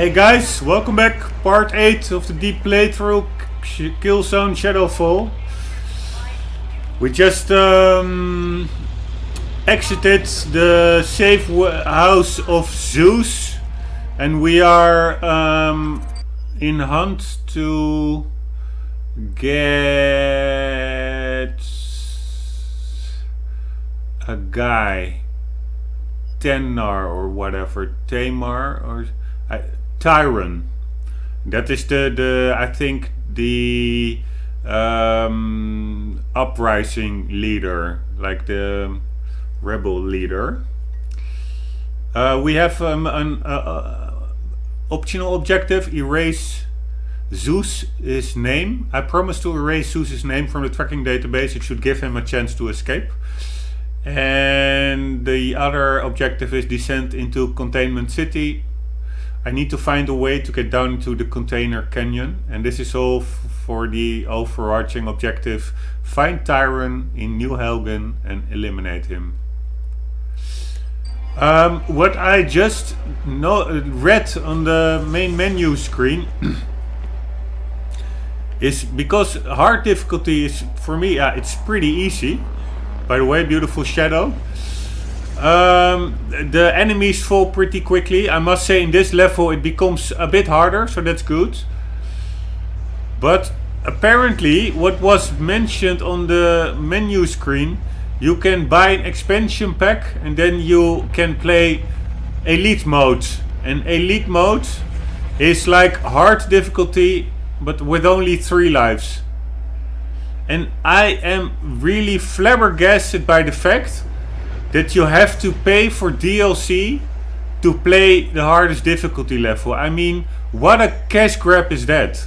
Hey guys, welcome back. Part 8 of the deep playthrough Killzone Shadowfall. We just exited the safe house of Zeus, and we are in hunt to get a guy, Tenar or whatever, Tamar or Tyron. That is the I think the uprising leader, like the rebel leader. We have an optional objective: erase Zeus's name. I promised to erase Zeus's name from the tracking database. It should give him a chance to escape. And the other objective is descent into Containment City. I need to find a way to get down into the container canyon, and this is all for the overarching objective: find Tyron in New Helgen and eliminate him. What I just read on the main menu screen is, because hard difficulty is, for me, it's pretty easy. By the way, beautiful shadow. The enemies fall pretty quickly. I must say, in this level it becomes a bit harder, so that's good. But apparently, what was mentioned on the menu screen, you can buy an expansion pack and then you can play elite mode. And elite mode is like hard difficulty, but with only 3 lives. And I am really flabbergasted by the fact that you have to pay for DLC to play the hardest difficulty level. I mean, what a cash grab is that?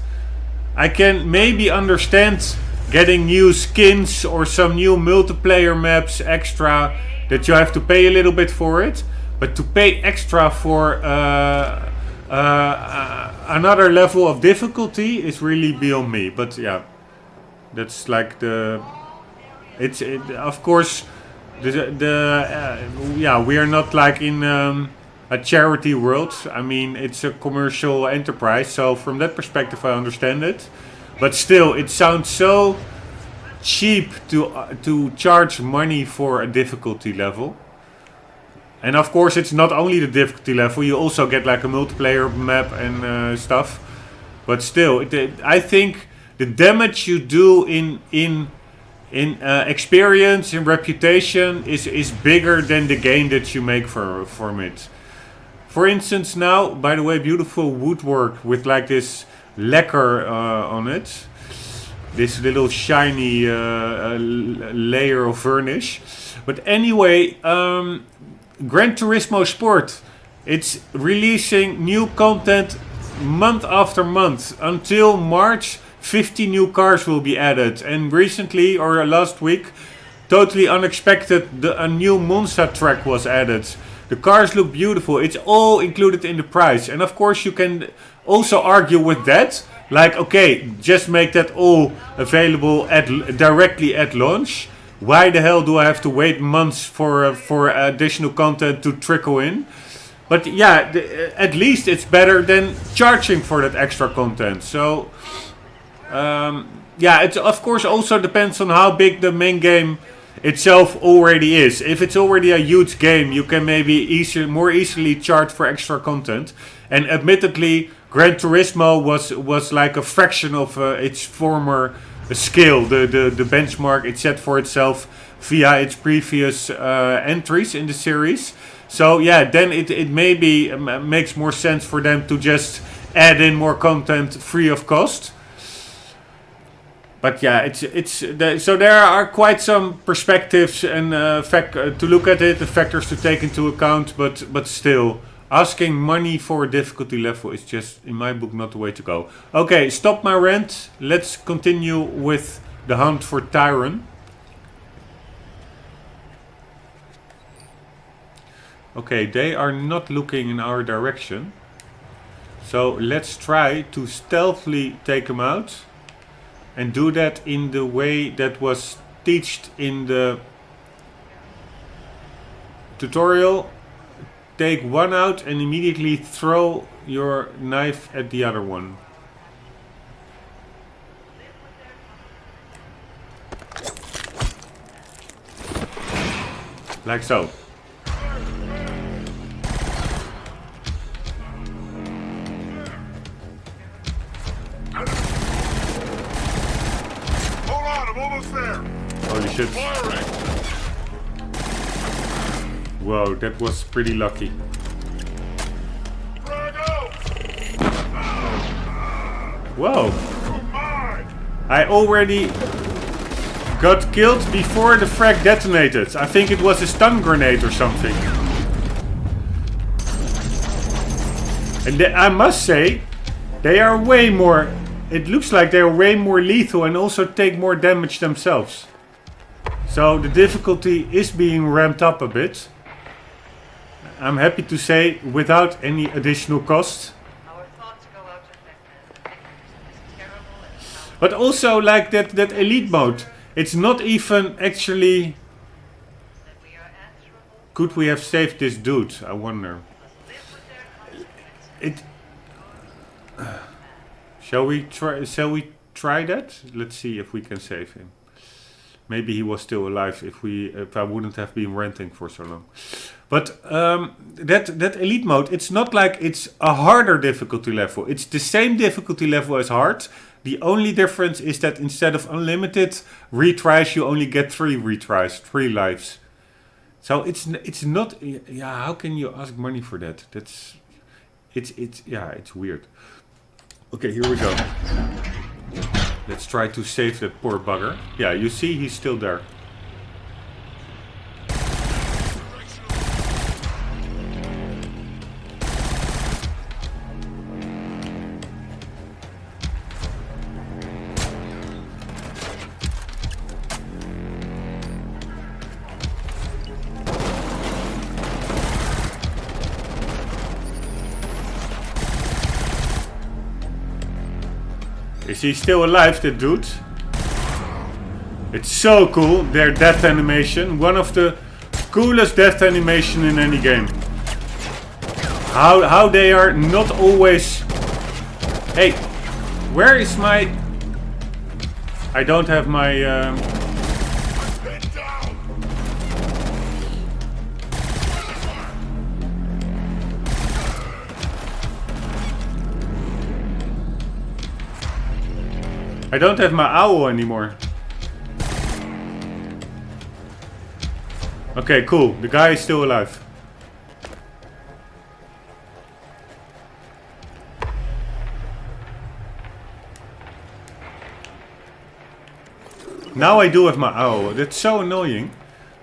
I can maybe understand getting new skins or some new multiplayer maps extra, that you have to pay a little bit for it. But to pay extra for another level of difficulty is really beyond me. But yeah, that's like the... of course... we are not like in a charity world. I mean, it's a commercial enterprise, so from that perspective I understand it. But still, it sounds so cheap to charge money for a difficulty level. And of course, it's not only the difficulty level. You also get like a multiplayer map and stuff. But still, I think the damage you do in experience and reputation is bigger than the gain that you make from it. For instance, now, by the way, beautiful woodwork with like this lacquer on it, this little shiny layer of varnish. But anyway, Gran Turismo Sport, it's releasing new content month after month until March. 50 new cars will be added, and recently, or last week, totally unexpected, a new Monza track was added. The cars look beautiful. It's all included in the price. And of course you can also argue with that, like, okay, just make that all available directly at launch. Why the hell do I have to wait months for additional content to trickle in? But yeah, at least it's better than charging for that extra content. So it of course also depends on how big the main game itself already is. If it's already a huge game, you can maybe more easily charge for extra content. And admittedly, Gran Turismo was like a fraction of its former scale. The benchmark it set for itself via its previous entries in the series. So yeah, then it maybe makes more sense for them to just add in more content free of cost. But yeah, so there are quite some perspectives and to look at it, the factors to take into account. But still, asking money for a difficulty level is just, in my book, not the way to go. Okay, stop my rant. Let's continue with the hunt for Tyron. Okay, they are not looking in our direction. So let's try to stealthily take them out. And do that in the way that was taught in the tutorial take one out and immediately throw your knife at the other one. Like so. Hold on, I'm almost there. Holy shit. Whoa, that was pretty lucky. Whoa. I already got killed before the frag detonated. I think it was a stun grenade or something. And I must say, they are way more... It looks like they are way more lethal and also take more damage themselves. So the difficulty is being ramped up a bit. I'm happy to say, without any additional cost. Our thoughts go out to Vecna. This terrible and But also like that elite mode. It's not even actually... that we are answerable. Could we have saved this dude? I wonder. Live with their consequences. It... Shall we try that? Let's see if we can save him. Maybe he was still alive if I wouldn't have been ranting for so long. But that elite mode, it's not like it's a harder difficulty level. It's the same difficulty level as hard. The only difference is that instead of unlimited retries, you only get 3 retries, 3 lives. So it's not. Yeah, how can you ask money for that? It's weird. Okay, here we go. Let's try to save that poor bugger. Yeah, you see he's still there. Is he still alive, that dude? It's so cool, their death animation. One of the coolest death animation in any game. How they are not always... Hey, where is my... I don't have my... I don't have my owl anymore. Okay, cool. The guy is still alive. Now I do have my owl. That's so annoying.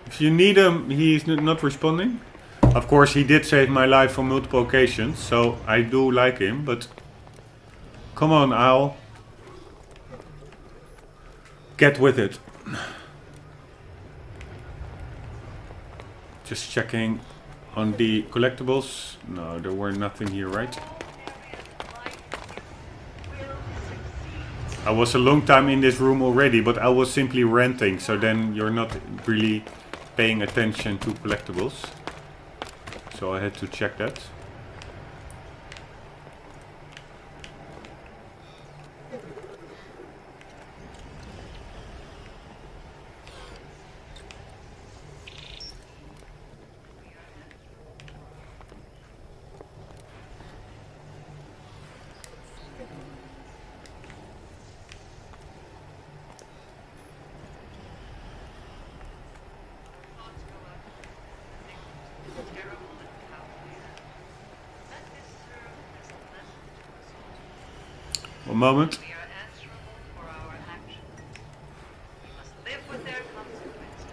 If you need him, he's not responding. Of course, he did save my life on multiple occasions, so I do like him, but... Come on, owl. Get with it. Just checking on the collectibles. No, there were nothing here, right? I was a long time in this room already, but I was simply ranting, so then you're not really paying attention to collectibles. So I had to check that. One moment. We are answerable for our actions. We must live with their consequences.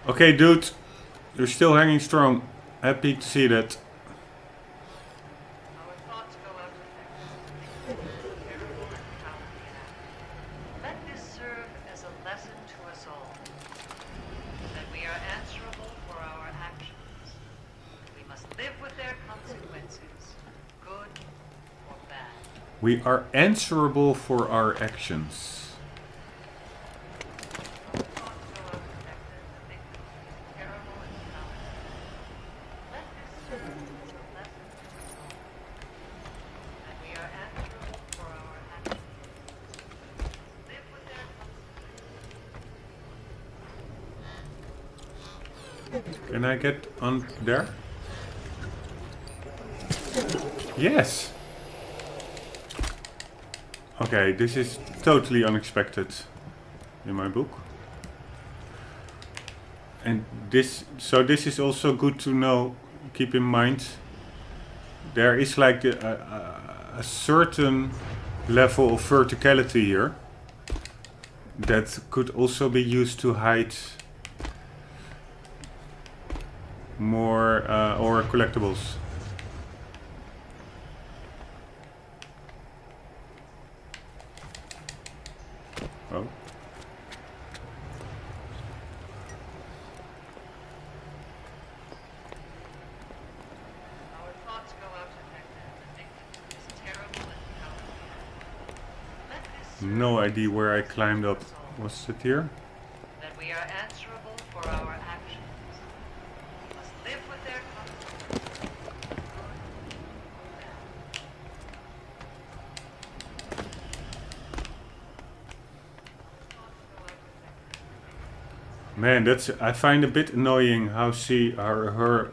Okay, dude. You're still hanging strong. Happy to see that. Our thoughts go out to Vecna. Terrible and cowardly act. Let this serve as a lesson to us all. That we are answerable for our actions. We must live with their consequences, good or bad. We are answerable for our actions. Our thoughts go out to Vecna, the victims of this terrible and cowardly act. Can I get on there? Yes! Okay, this is totally unexpected in my book. And this is also good to know, keep in mind. There is like a certain level of verticality here that could also be used to hide more or collectibles. Oh. Our thoughts go out to the victims of this terrible and cowardly act. Let this serve No idea where I climbed up. Was it here? that we are answerable for our actions. We must live with their consequences. Man, I find a bit annoying how her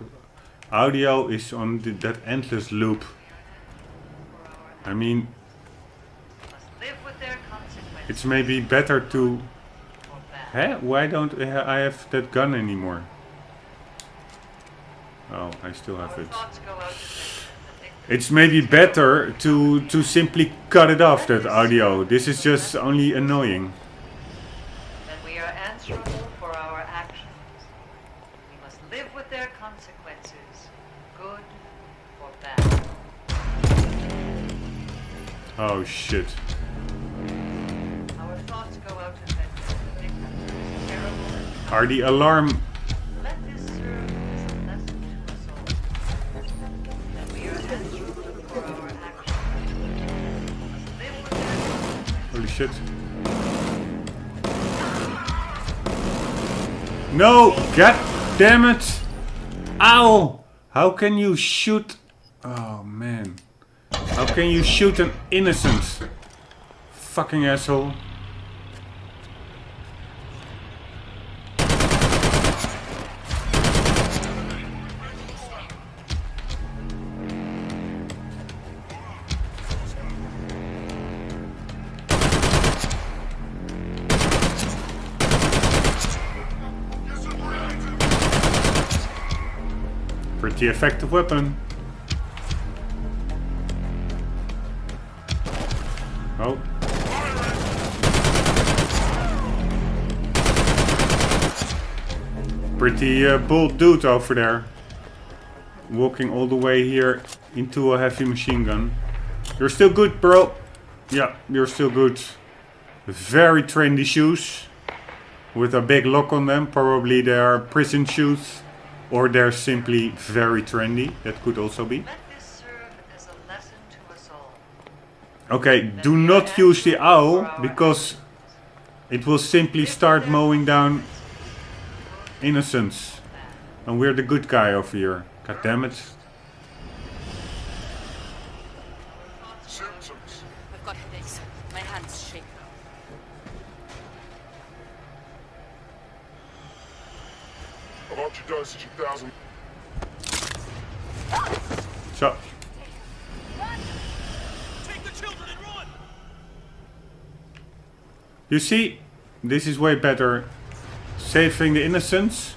audio is on that endless loop. I mean, Must live with their consequences. it's maybe better to... For bad. Huh? Why don't I have that gun anymore? Oh, I still have Our it. thoughts go out to the victims. It's maybe better to simply cut it off, that audio. This is just only annoying. That we are answerable for our actions. We must live with their consequences, good or bad. Oh shit. Our thoughts go out to the victims of this terrible and Are the alarm... let this serve as a lesson to us all. That we are answerable for our actions. We must live with their consequences. Holy shit. No! God damn it! Ow! How can you shoot... Oh man. How can you shoot an innocent? Fucking asshole. Pretty effective weapon. Oh. Pretty bold dude over there. Walking all the way here into a heavy machine gun. You're still good, bro. Yeah, you're still good. Very trendy shoes. With a big lock on them. Probably they are prison shoes. Or they're simply very trendy. That could also be. Let this serve as a lesson to us all. Okay, do not use the owl, because it will simply start mowing down innocents. And we're the good guy over here. God damn it. Symptoms. I've got headaches. My hands shake. About your dosage, 1,000. So, Take the children and run! you see, this is way better. Saving the innocents.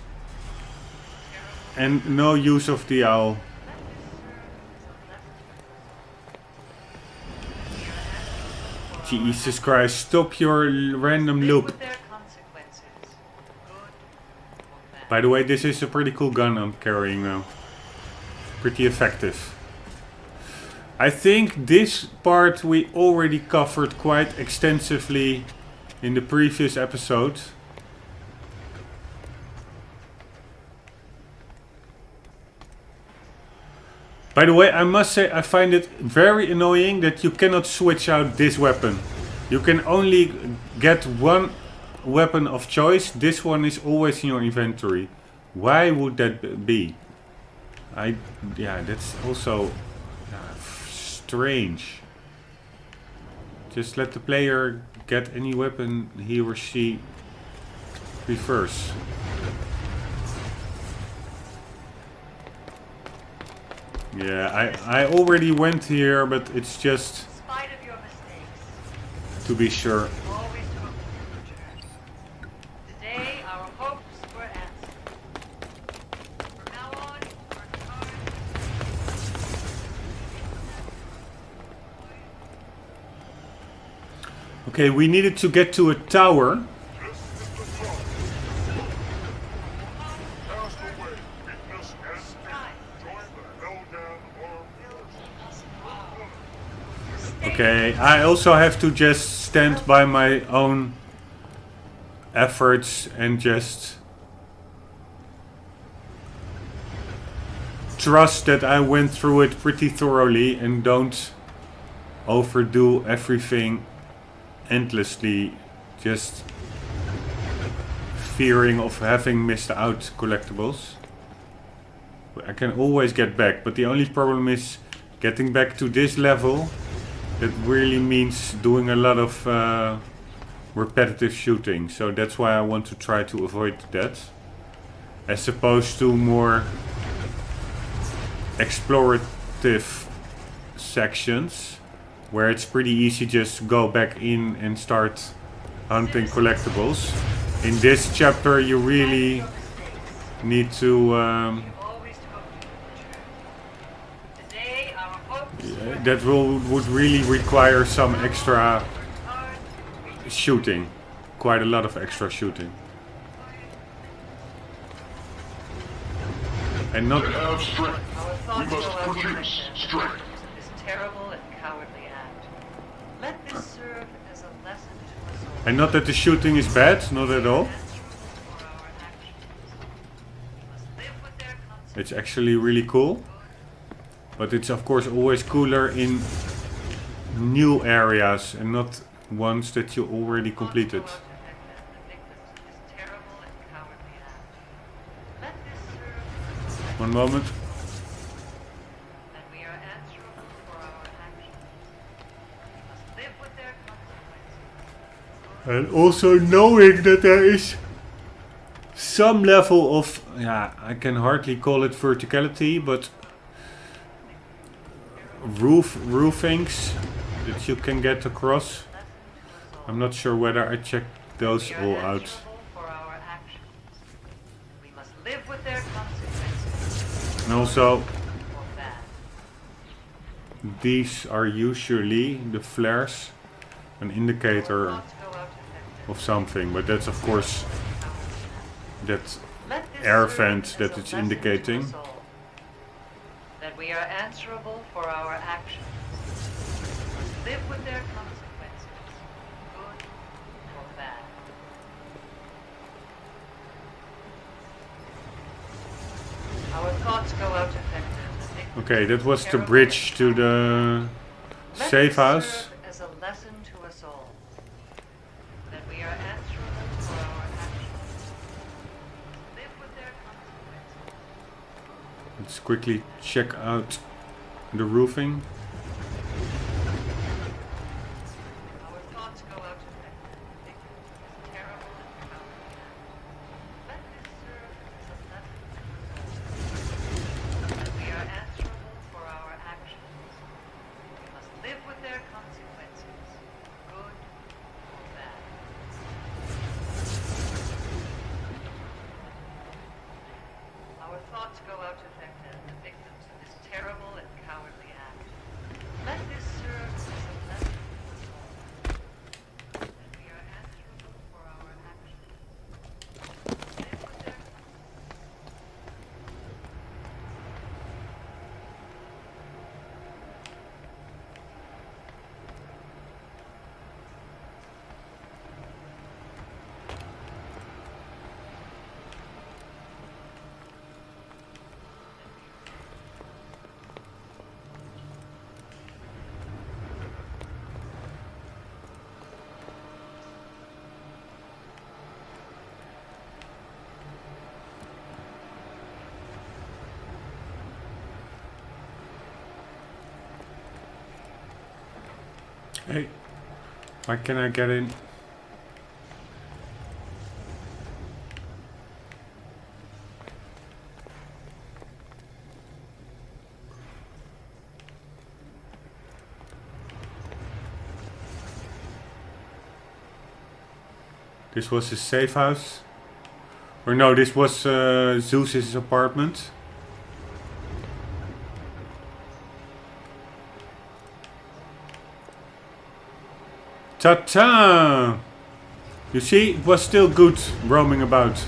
And no use of the owl. Jesus Christ, stop your random Live loop. with their consequences, good or bad. By the way, this is a pretty cool gun I'm carrying now. Pretty effective. I think this part we already covered quite extensively in the previous episode. By the way, I must say I find it very annoying that you cannot switch out this weapon. You can only get one weapon of choice. This one is always in your inventory. Why would that be? Yeah, that's also strange. Just let the player get any weapon he or she prefers. Yeah, I already went here, but it's just In spite of your mistakes, to be sure. always hope to return. Today, our hopes were answered. From now on, work hard. Okay, we needed to get to a tower. This is the zone. Cast away. Witness and stand. Join the Helldown armed forces. Okay, I also have to just stand by my own efforts and just trust that I went through it pretty thoroughly and don't overdo everything endlessly, just fearing of having missed out collectibles. I can always get back, but the only problem is getting back to this level. That really means doing a lot of repetitive shooting, so that's why I want to try to avoid that, as opposed to more explorative sections where it's pretty easy just to go back in and start hunting collectibles. In this chapter you really need to Always hope to return. Today, our hopes were that would really require some extra hard. shooting, quite a lot of extra shooting, and not Have strength. Our We thoughts must go out to produce Hector strength. for this terrible and cowardly act. Let this serve as a lesson to us all. and not that the shooting is bad, not at all. Answerable for our actions. We must live with their consequences. It's actually really cool, but it's of course always cooler in new areas and not ones that you already completed. Go out to Hector and the victims of this terrible and cowardly act. Let this serve as a lesson One moment. that we are answerable for our actions. We must live with their consequences. And also knowing that there is some level of, yeah, I can hardly call it verticality, but roofings that you can get across. I'm not sure whether I checked those We are all out. answerable for our actions. We must live with their consequences. And also, Or bad. these are usually the flares, an indicator Thoughts go out to Hector. of something, but that's of course that Let this air serve vent as that a it's lesson to indicating. us all, that we are answerable for our actions. We must live with their consequences, good or bad. Our thoughts go out to Hector. the victims Okay, of that this was the terrible bridge and to the Let safe this house. serve as a lesson to us all, that we are answerable for our actions. We must live with their consequences. Let's quickly check out the roofing. Our thoughts go out to Hector, the victims of this terrible and cowardly act. Let this serve as a lesson to us all, that we are answerable for our actions. We must live with their consequences, good or bad. Our thoughts go out to Hector and the victims of this terrible and cowardly act. Let this serve as a lesson to us all, that we are answerable for our actions. Live with their Hey, why can I get in? This was his safe house. Or no, this was Zeus's apartment. Ta-ta! You see, it was still good roaming about.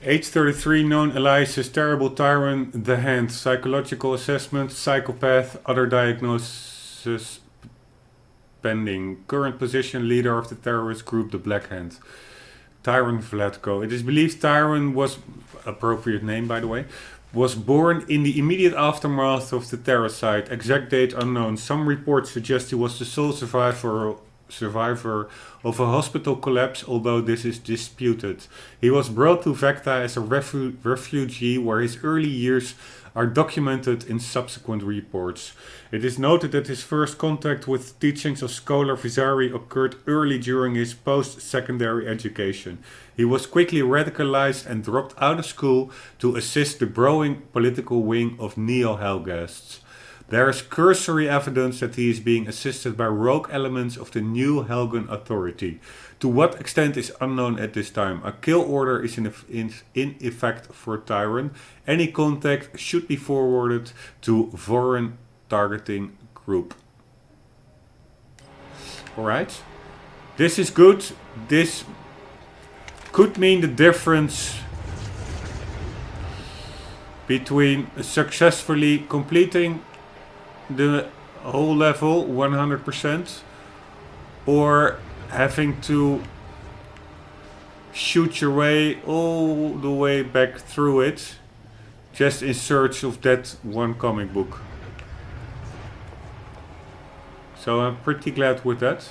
H33 known aliases Terrible Tyrant, The Hand, psychological assessment, psychopath, other diagnosis pending. Current position leader of the terrorist group The Black Hand. Tyron Vlatko. It is believed Tyron was, appropriate name by the way, was born in the immediate aftermath of the terroricide. Exact date unknown. Some reports suggest he was the sole survivor of a hospital collapse, although this is disputed. He was brought to Vecta as a refugee, where his early years are documented in subsequent reports. It is noted that his first contact with teachings of scholar Visari occurred early during his post-secondary education. He was quickly radicalized and dropped out of school to assist the growing political wing of Neo-Helghasts. There is cursory evidence that he is being assisted by rogue elements of the new Helgen Authority. To what extent is unknown at this time. A kill order is in effect for Tyron. Any contact should be forwarded to Voron targeting group. Alright. This is good. This could mean the difference between successfully completing the whole level 100% or having to shoot your way all the way back through it just in search of that one comic book. So I'm pretty glad with that.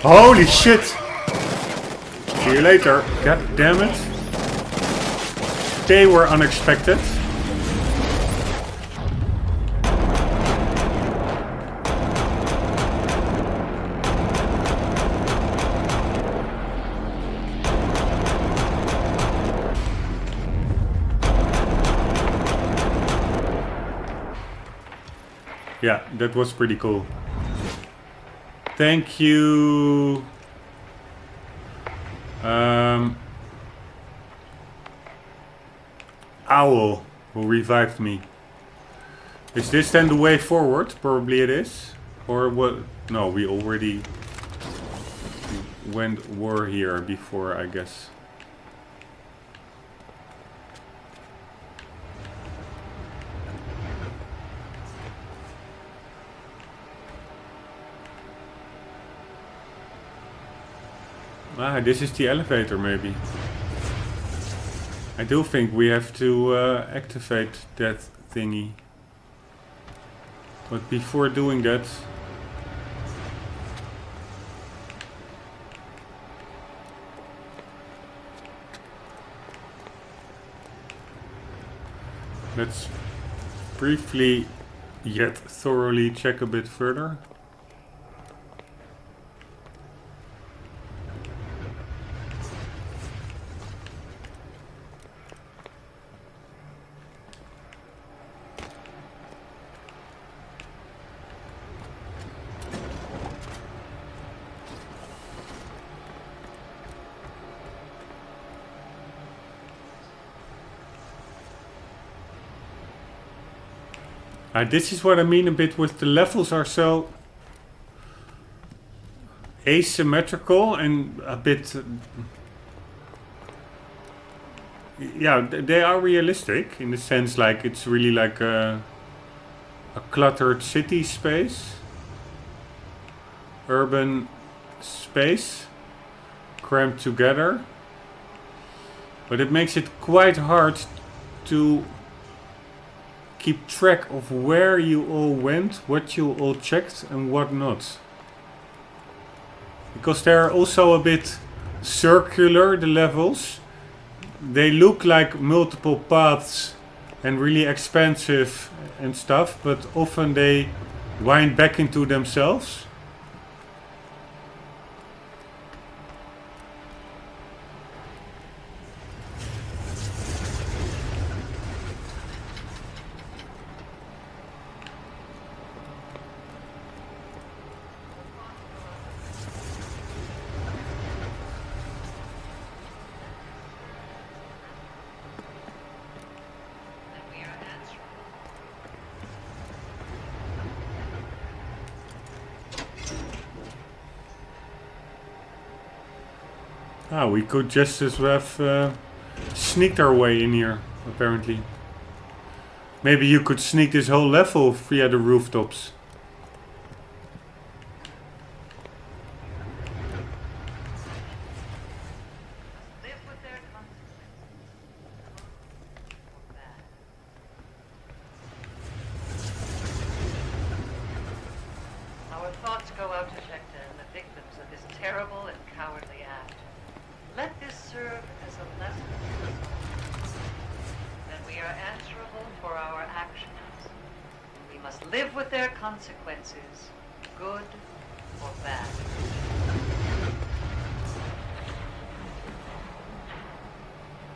Holy shit! See you later. God damn it. They were unexpected. Yeah, that was pretty cool. Thank you. Owl, who revived me. Is this then the way forward? Probably it is. Or what? No, we already were here before, I guess. Ah, this is the elevator maybe. I do think we have to activate that thingy. But before doing that... let's briefly yet thoroughly check a bit further. This is what I mean a bit with the levels are so asymmetrical and a bit... yeah, they are realistic in the sense like it's really like a cluttered city space. Urban space. Crammed together. But it makes it quite hard to keep track of where you all went, what you all checked and what not. Because they're also a bit circular, the levels. They look like multiple paths and really expansive and stuff, but often they wind back into themselves. That we are answerable. We could just as well have sneaked our way in here, apparently. Maybe you could sneak this whole level via the rooftops. Live with their consequences. Or bad. Our thoughts go out to Vecta and the victims of this terrible and cowardly act. Let this serve as a lesson to us all. That we are answerable for our actions. We must live with their consequences, good or bad.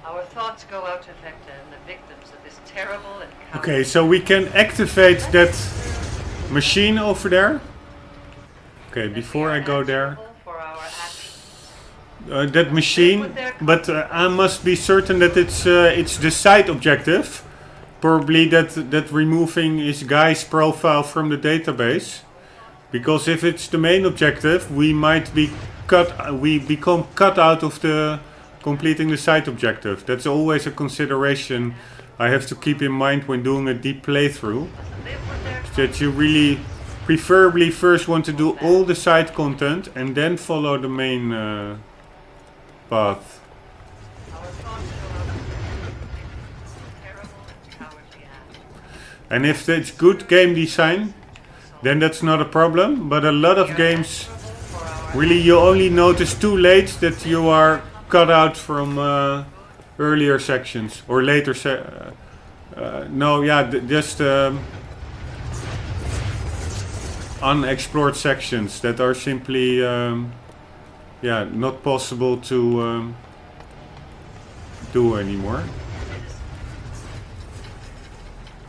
Our thoughts go out to Vecta and the victims of this terrible and cowardly... Okay, so we can activate that machine over there. Okay, before I go there. For our actions. That machine, but I must be certain that it's the side objective. Probably that removing his guy's profile from the database, because if it's the main objective, we might be we become cut out of the completing the side objective. That's always a consideration I have to keep in mind when doing a deep playthrough. That you really preferably first want to do all the side content and then follow the main path. And if it's good game design, then that's not a problem. But a lot of games, really you only notice too late that you are cut out from earlier sections or later just unexplored sections that are simply not possible to do anymore.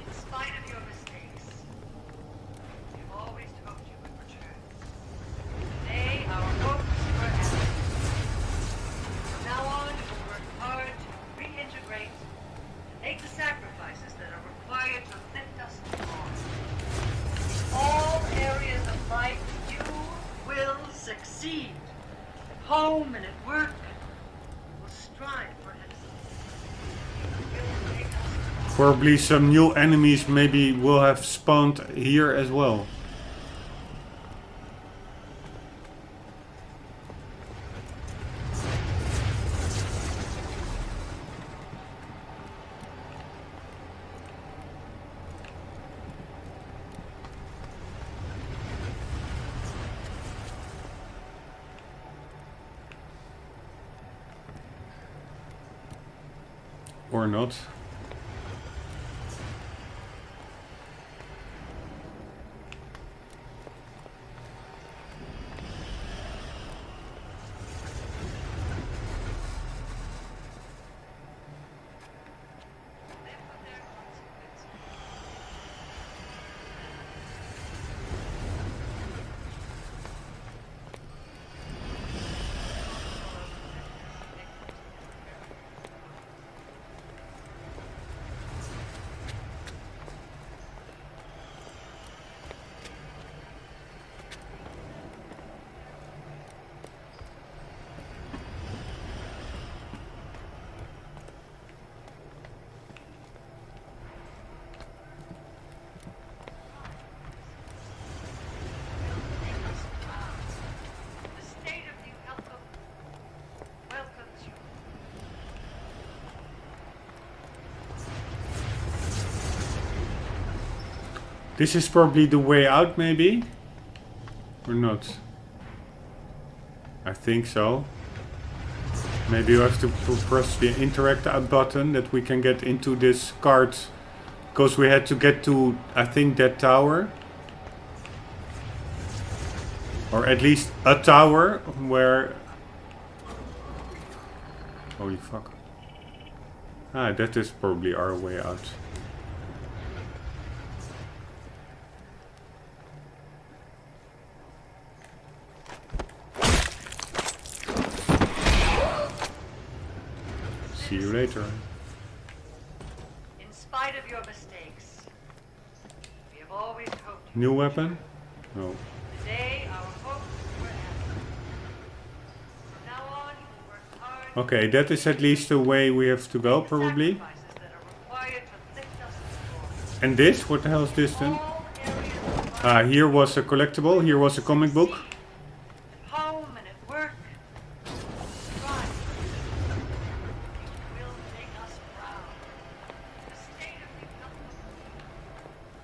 In spite of your mistakes, we've always hoped you would return. Today, our hopes were answered. From now on, we'll work hard to reintegrate and make the sacrifices that are required to lift us on. In all areas of life, you will succeed. At home and at work, we will strive for excellence. You will make us Probably some new enemies maybe will have spawned here as well. Or not. live with their consequences. This is probably the way out, maybe? Or not? I think so. Maybe you have to press the interact button that we can get into this cart. Because we had to get to, I think, that tower. Or at least a tower where... Holy fuck. Ah, that is probably our way out. See you later. In spite of your mistakes, we have always hoped you New would weapon? No. mature. Today, our hopes were answered. From now on, you will work hard Okay, that is at least the way we have to go, to probably. sacrifices that are required to lift us forward. And this? What the hell is this then? All areas of Ah, here was a collectible. Here was a comic book. at home and at work. Strive. You will make us proud. The state of development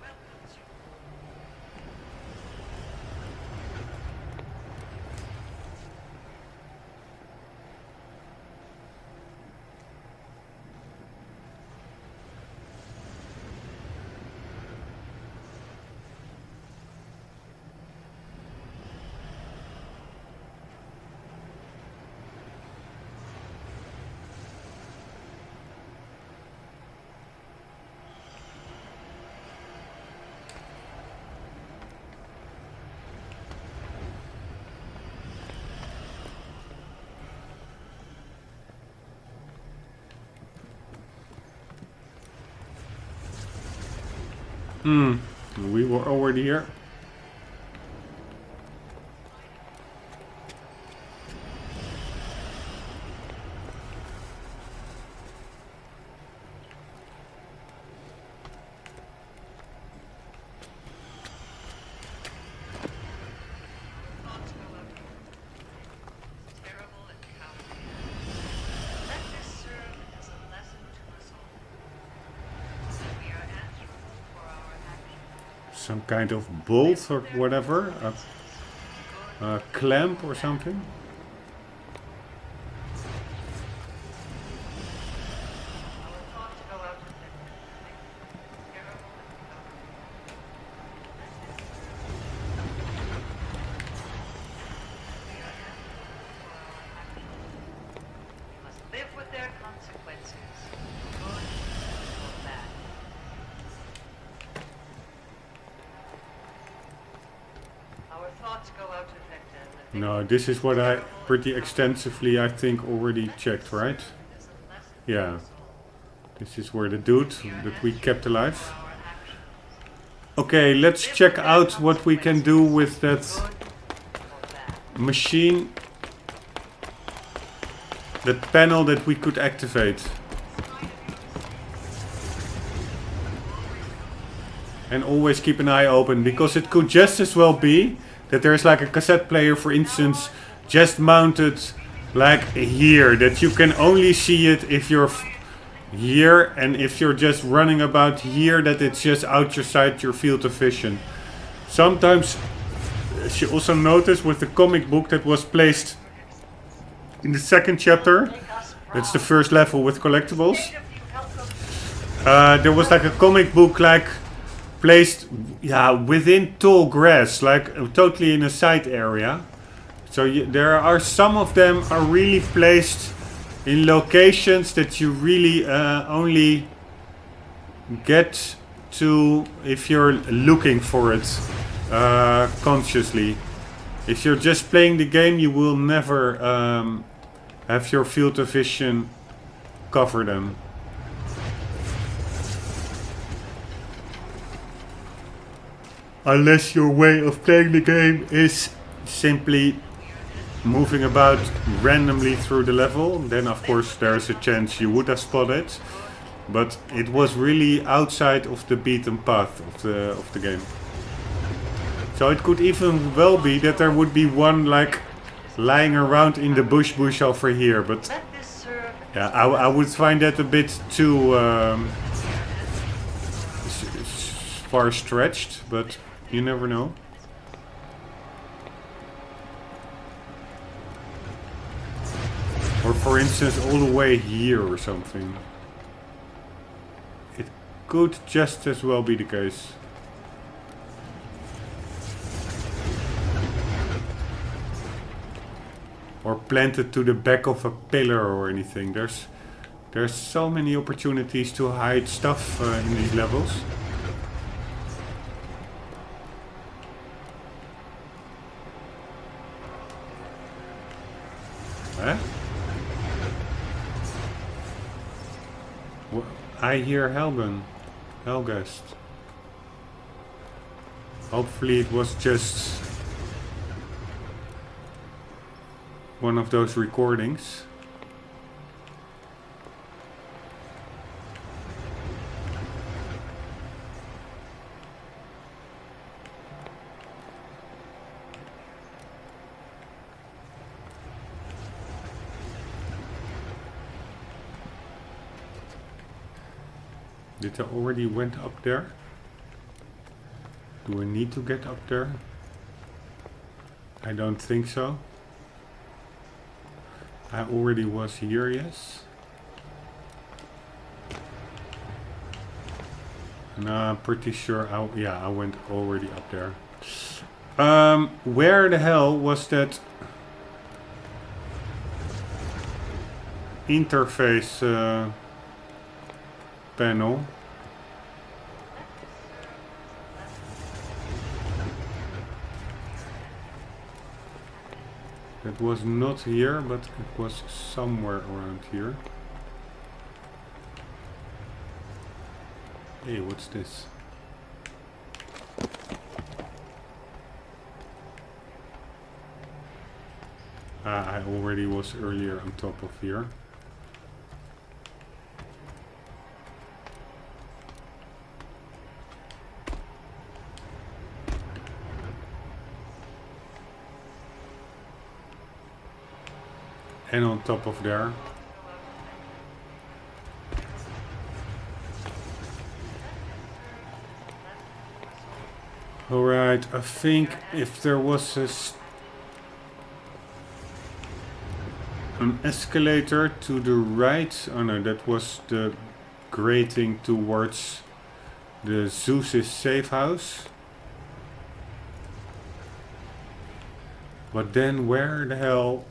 welcomes you. We were already here. Thoughts go up. Terrible and cowardly. Let this serve as a lesson to us all. That we are answerable for our actions. Some kind of bolt or whatever. A clamp or something. Our thoughts go out to them. Terrible and cowardly. We are answerable for our actions. We must live with their consequences, good or bad. Our thoughts go out to Vector. The No, this is what I pretty extensively, I think, already checked, right? as a lesson Yeah. This is where the dude that we kept alive. for our actions. Okay, let's check out what we can do with that Good or bad. machine. That panel that we could activate. And always keep an eye open, because it could just as well be that there's like a cassette player, for instance, just mounted like here, that you can only see it if you're here, and if you're just running about here, that it's just outside your field of vision. Sometimes, as you also notice with the comic book that was placed in the second chapter, that's the first level with collectibles, there was like a comic book like placed within tall grass, like totally in a side area. So there are some of them are really placed in locations that you really only get to if you're looking for it consciously. If you're just playing the game, you will never have your field of vision cover them. Unless your way of playing the game is simply moving about randomly through the level, then of course there's a chance you would have spotted. But it was really outside of the beaten path of the game. So it could even well be that there would be one like lying around in the bush over here, but Let this serve yeah, I would find that a bit too far-stretched, but you never know. Or for instance, all the way here or something. It could just as well be the case. Or planted to the back of a pillar or anything. There's so many opportunities to hide stuff in these levels. Huh? I hear Helgast. Hopefully it was just one of those recordings. Did I already went up there? Do I need to get up there? I don't think so. I already was here, yes. And I'm pretty sure I went already up there. Where the hell was that interface panel? It was not here, but it was somewhere around here. Hey, what's this? I already was earlier on top of here. And on top of there. Alright, I think if there was an escalator to the right. Oh no, that was the grating towards the Zeus's safe house. But then where the hell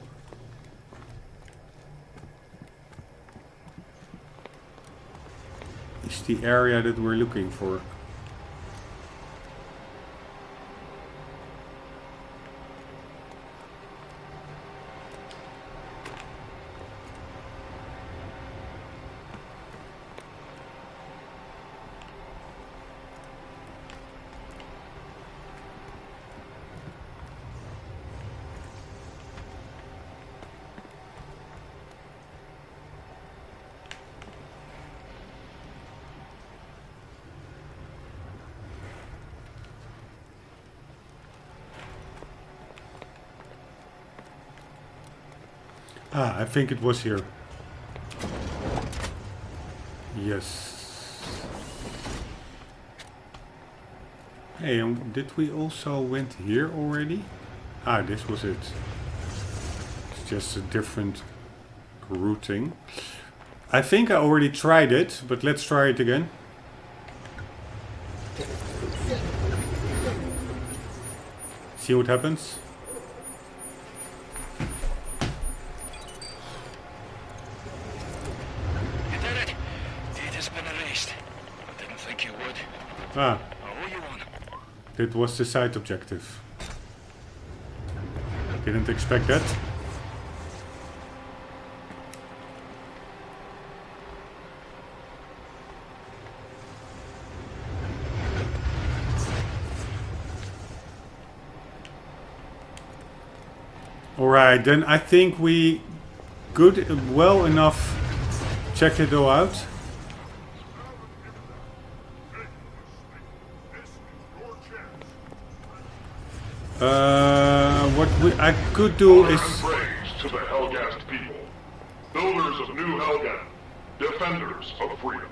is the area that we're looking for? Ah, I think it was here. Yes. Hey, did we also went here already? Ah, this was it. It's just a different routing. I think I already tried it, but let's try it again. See what happens. Ah, that was the side objective. Didn't expect that. Alright, then I think we well enough checked it all out. What I could do is praise to the Helgast people, builders of New Helgast, defenders of freedom.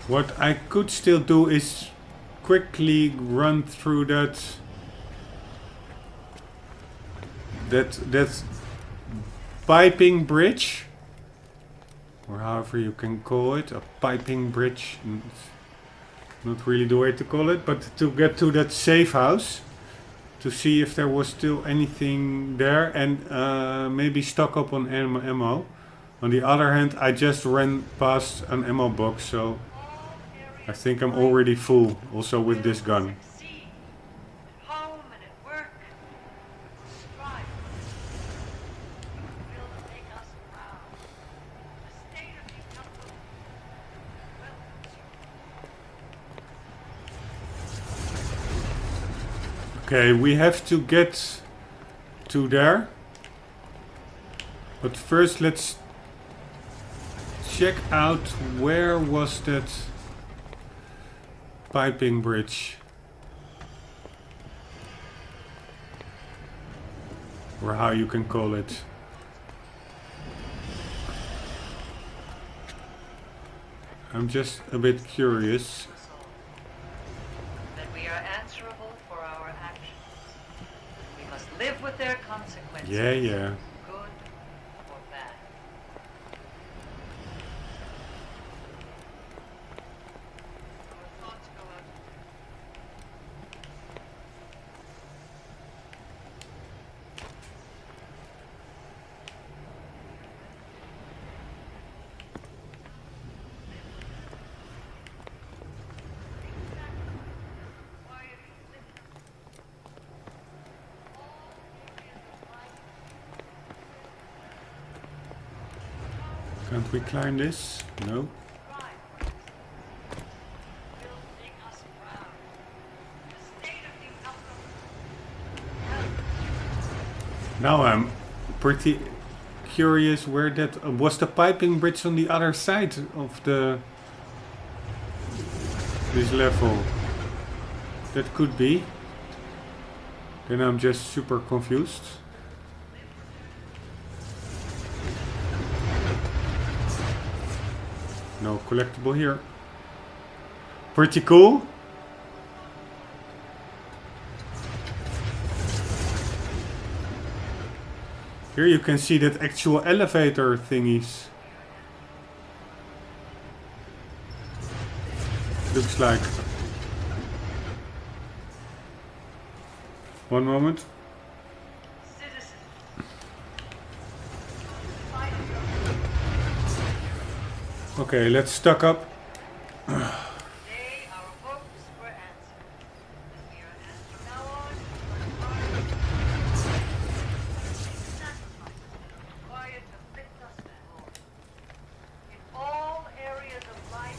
What I could still do is quickly run through that piping bridge, or however you can call it, a piping bridge. Not really the way to call it, but to get to that safe house, to see if there was still anything there, and maybe stock up on ammo. On the other hand, I just ran past an ammo box, so I think I'm already full, also with this gun. Succeed. At home and at work. We'll strive. Will make us proud. The state of the council will. Okay, we have to get to there. But first let's check out where was that piping bridge. Or how you can call it. I'm just a bit curious. That we are answerable for our actions. We must live with their consequences. Yeah. Good or bad. Our thoughts go out. Can't we climb this? No. Now I'm pretty curious where that was. The piping bridge on the other side of this level. That could be. Then I'm just super confused. No collectible here. Pretty cool. Here you can see that actual elevator thingies. Looks like. One moment. Okay, let's stock up. Today our hopes were answered. And we are asked from now on sacrifices required to lift us to home. In all areas of life,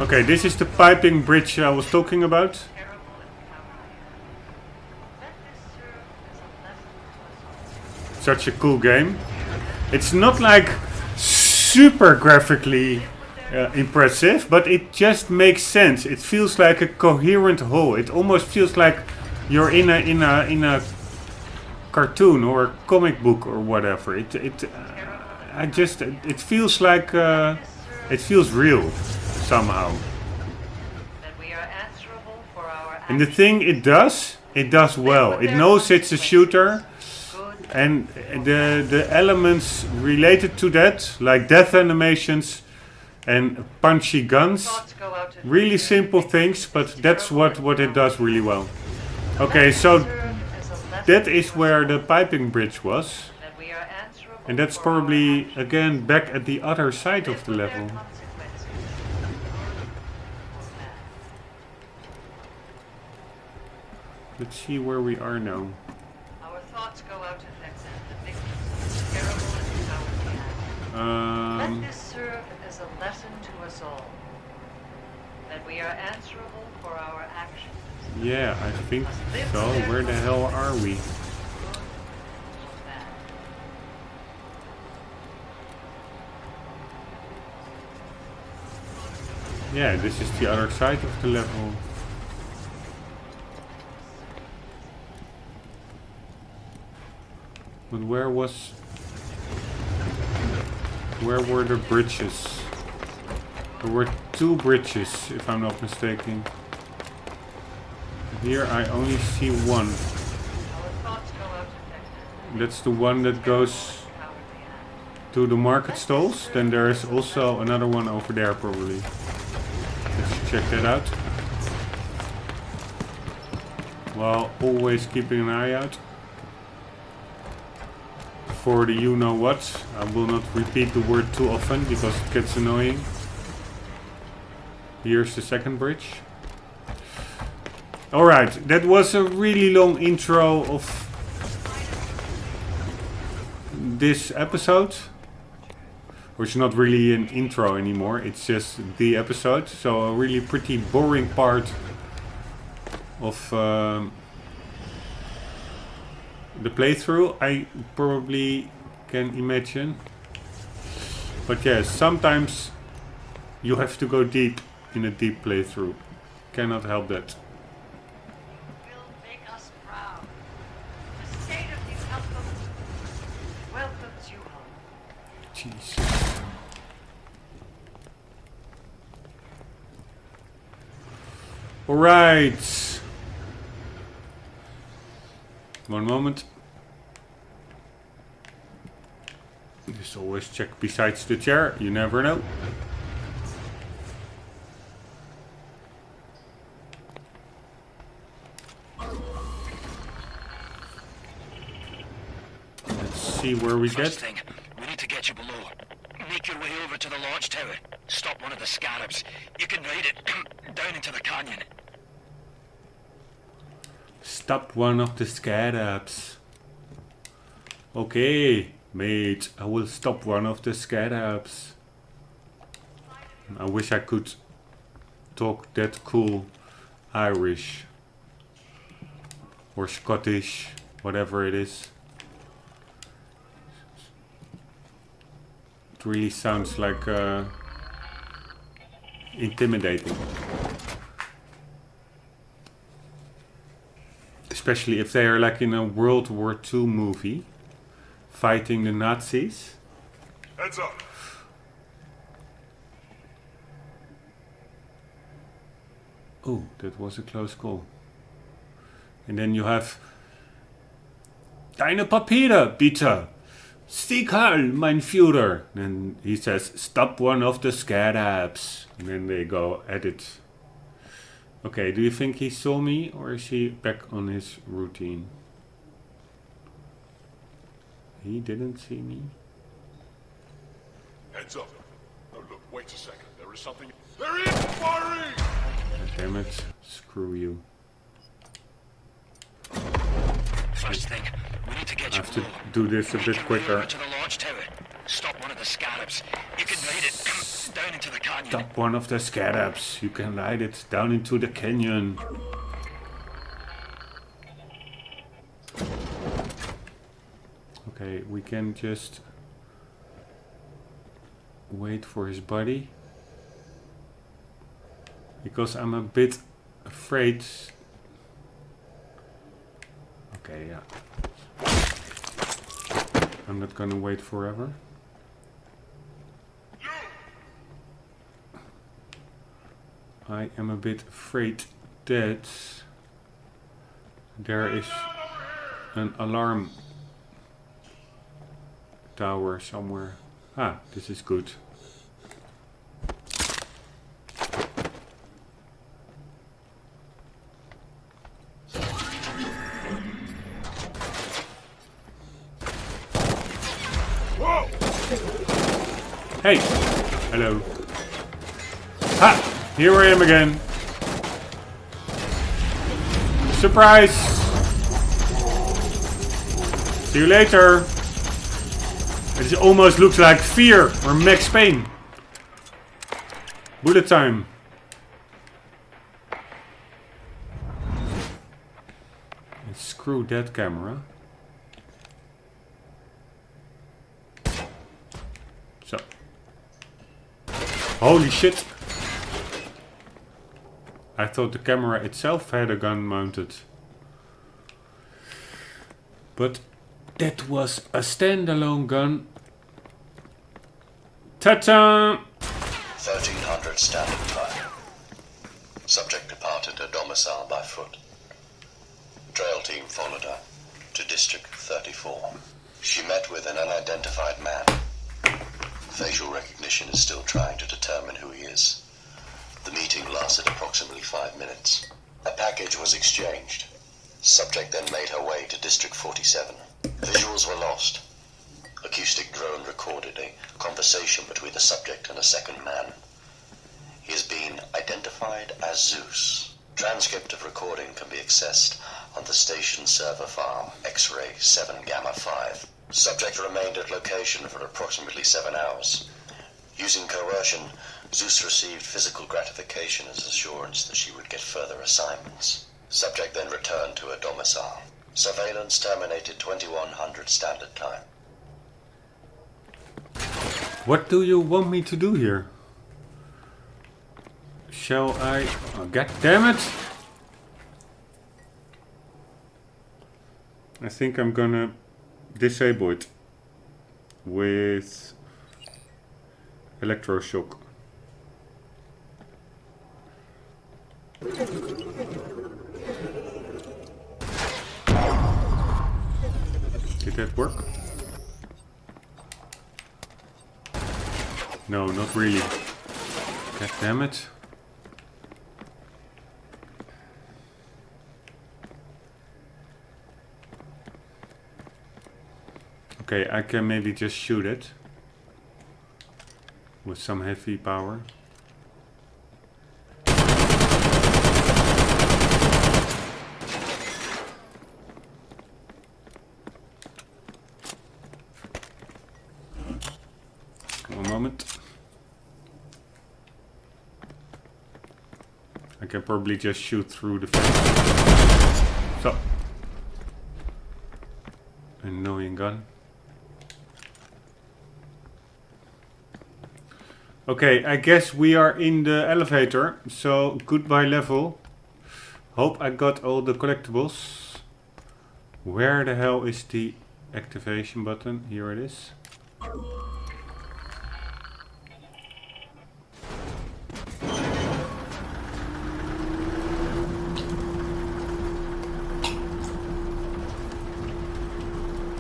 Okay, this is the piping bridge I was talking about. terrible and cowardly. Let this serve as a lesson to us all. Such a cool game. It's not like super graphically impressive, but it just makes sense. It feels like a coherent whole. It almost feels like you're in a cartoon or a comic book or whatever. It feels like it feels real somehow. That we are answerable for our And the actions. thing it does well. It knows it's a shooter. Good. And the elements related to that, like death animations and punchy guns, Thoughts go out to really simple things, but that's what it does really well. Okay, so serve as a lesson that is to where us the all. piping bridge was, That we are answerable and that's for our probably actions. again back at the other side of Live the with their level. consequences. Good or bad. Let's see where we are now. Our thoughts go out to Hexen, the victims of this terrible and cowardly act. Let this serve as a lesson to us all. That we are answerable for our actions. Yeah, I think so. Where the hell are we? Good or bad. Yeah, this is the other side of the level. But where were the bridges? There were 2 bridges, if I'm not mistaken. Here I only see one. That's the one that goes to the market stalls. Then there is also another one over there probably. Let's check that out. While always keeping an eye out for the you know what. I will not repeat the word too often because it gets annoying. Here's the second bridge. Alright, that was a really long intro of this episode. Which is not really an intro anymore, it's just the episode. So a really pretty boring part of the playthrough, I probably can imagine. But yes, sometimes you have to go deep in a deep playthrough. Cannot help that. Will make us proud. The state of New Outlook welcomes you home. Jesus. Alright. One moment. Just always check besides the chair, you never know. Let's see where we First get. thing, we need to get you below. Make your way over to the launch tower. Stop one of the scarabs. You can ride it down into the canyon. Stop one of the scarabs. Okay, mate, I will stop one of the scarabs. I wish I could talk that cool Irish or Scottish, whatever it is. It really sounds like intimidating. Especially if they are like in a World War II movie, fighting the Nazis. Heads up. Oh, that was a close call. And then you have Deine Papiere, bitte. Stick Heil, mein Führer. And he says, stop one of the scarabs. And then they go at it. Okay, do you think he saw me or is he back on his routine? He didn't see me. Heads up. Oh, look, wait a second. There is something. There is firing! God damn it. Screw you. First thing, we need to get I you have to below. do this a Make bit your way quicker. over to the launch tower. Stop one of the scarabs. You can ride it down into the canyon. Stop one of the scarabs. You can ride it down into the canyon. Okay, we can just wait for his body. Because I'm a bit afraid. Okay, yeah. I'm not gonna wait forever. I am a bit afraid that there is an alarm tower somewhere. Ah, this is good. Whoa! Hey! Hello. Ha! Here I am again. Surprise! See you later. It almost looks like Fear or Max Payne. Bullet time. And screw that camera. So. Holy shit. I thought the camera itself had a gun mounted. But that was a standalone gun. Ta-ta! 1300 standard time. Subject departed her domicile by foot. Trail team followed her to District 34. She met with an unidentified man. Facial recognition is still trying to determine who he is. The meeting lasted approximately 5 minutes. A package was exchanged. Subject then made her way to District 47. Visuals were lost. Acoustic drone recorded a conversation between the subject and a second man. He has been identified as Zeus. Transcript of recording can be accessed on the station server file X-ray 7 Gamma 5. Subject remained at location for approximately 7 hours. Using coercion, Zeus received physical gratification as assurance that she would get further assignments. Subject then returned to her domicile. Surveillance terminated 2100 standard time. What do you want me to do here? Shall I... Oh, God damn it! I think I'm gonna disable it with electroshock. Did that work? No, not really. God damn it. Okay, I can maybe just shoot it with some heavy power. One moment. I can probably just shoot through the fence. So. Annoying gun. Okay, I guess we are in the elevator, so goodbye level. Hope I got all the collectibles. Where the hell is the activation button? Here it is.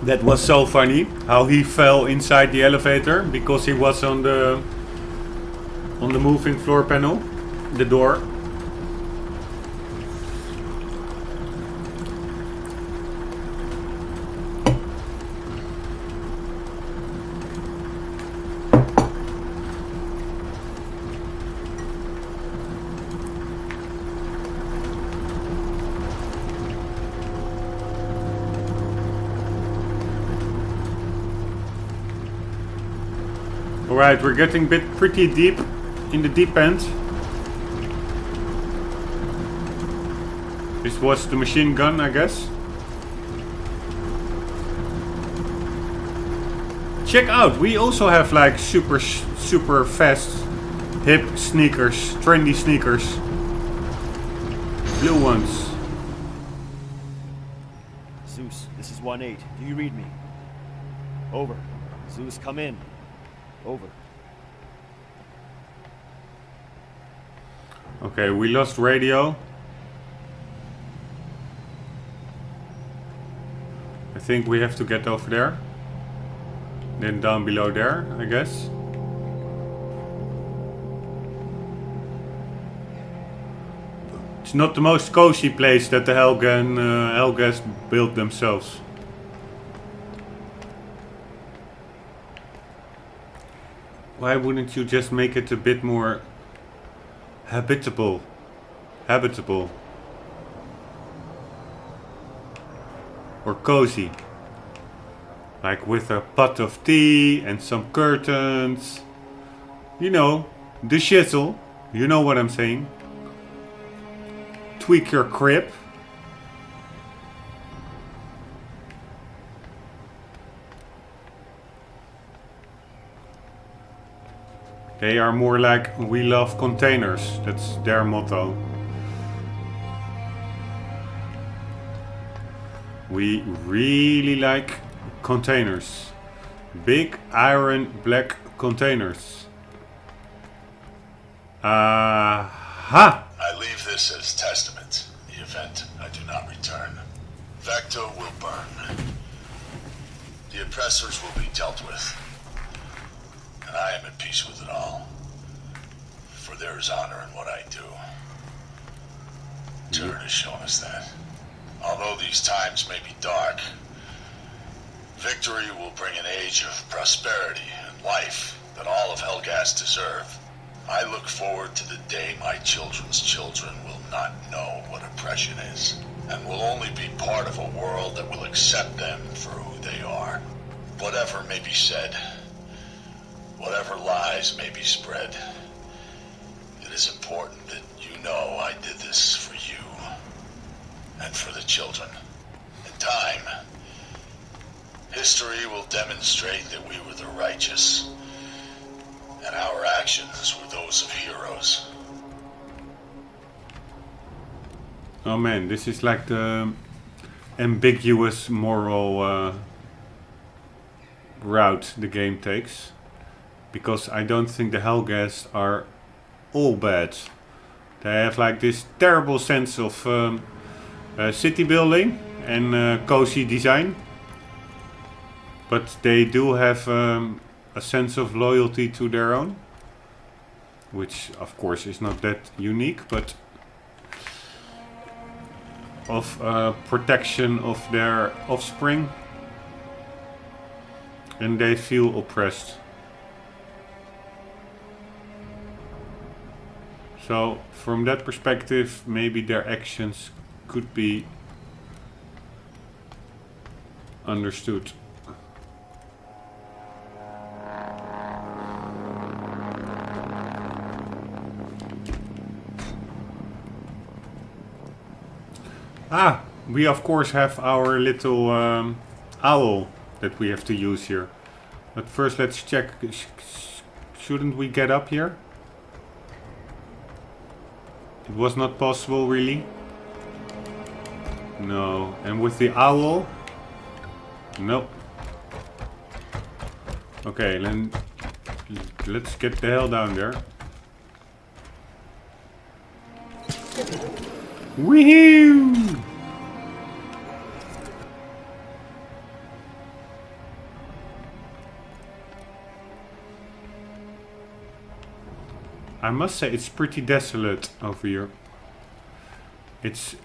That was so funny, how he fell inside the elevator because he was on the moving floor panel, the door. Alright, we're getting pretty deep in the deep end. This was the machine gun, I guess. Check out, we also have like super fast hip sneakers, trendy sneakers. Blue ones. Zeus, this is 1-8. Do you read me? Over. Zeus, come in. Over. Okay, we lost radio. I think we have to get over there. Then down below there, I guess. It's not the most cozy place that the Helgas built themselves. Why wouldn't you just make it a bit more habitable? Or cozy. Like with a pot of tea and some curtains. You know, the shizzle. You know what I'm saying. Tweak your crib. They are more like, we love containers. That's their motto. We really like containers. Big iron black containers. Ha! I leave this as testament. In the event I do not return, Vector will burn. The oppressors will be dealt with. And I am at peace with it all. For there is honor in what I do. Turn has shown us that. Although these times may be dark, victory will bring an age of prosperity and life that all of Helghast deserve. I look forward to the day my children's children will not know what oppression is, and will only be part of a world that will accept them for who they are. Whatever may be said, whatever lies may be spread, it is important that you know I did this for you, and for the children. In time, history will demonstrate that we were the righteous, and our actions were those of heroes. Oh man, this is like the ambiguous moral route the game takes. Because I don't think the Helghast are all bad. They have like this terrible sense of city building and cozy design. But they do have a sense of loyalty to their own. Which of course is not that unique, but of protection of their offspring. And they feel oppressed. So from that perspective, maybe their actions could be understood. We of course have our little owl that we have to use here. But first let's check, shouldn't we get up here? It was not possible really? No, and with the owl? Nope. Okay, then let's get the hell down there. Woohoo! I must say it's pretty desolate over here. It's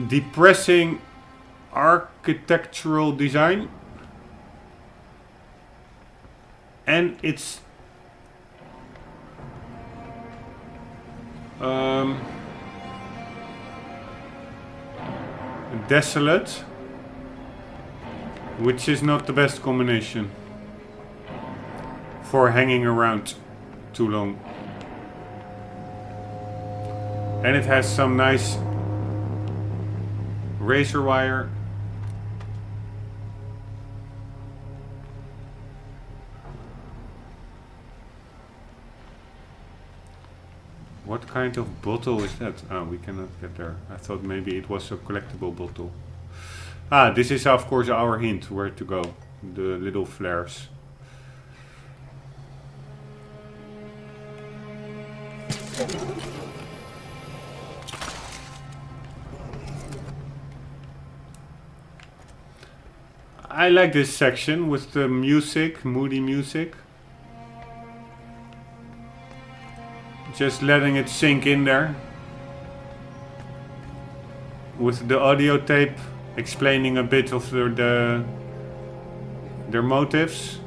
depressing architectural design, and it's desolate, which is not the best combination for hanging around too long. And it has some nice razor wire. What kind of bottle is that? Ah, we cannot get there. I thought maybe it was a collectible bottle. Ah, this is of course our hint where to go. The little flares. I like this section with the music, moody music. Just letting it sink in there. With the audio tape explaining a bit of their motives.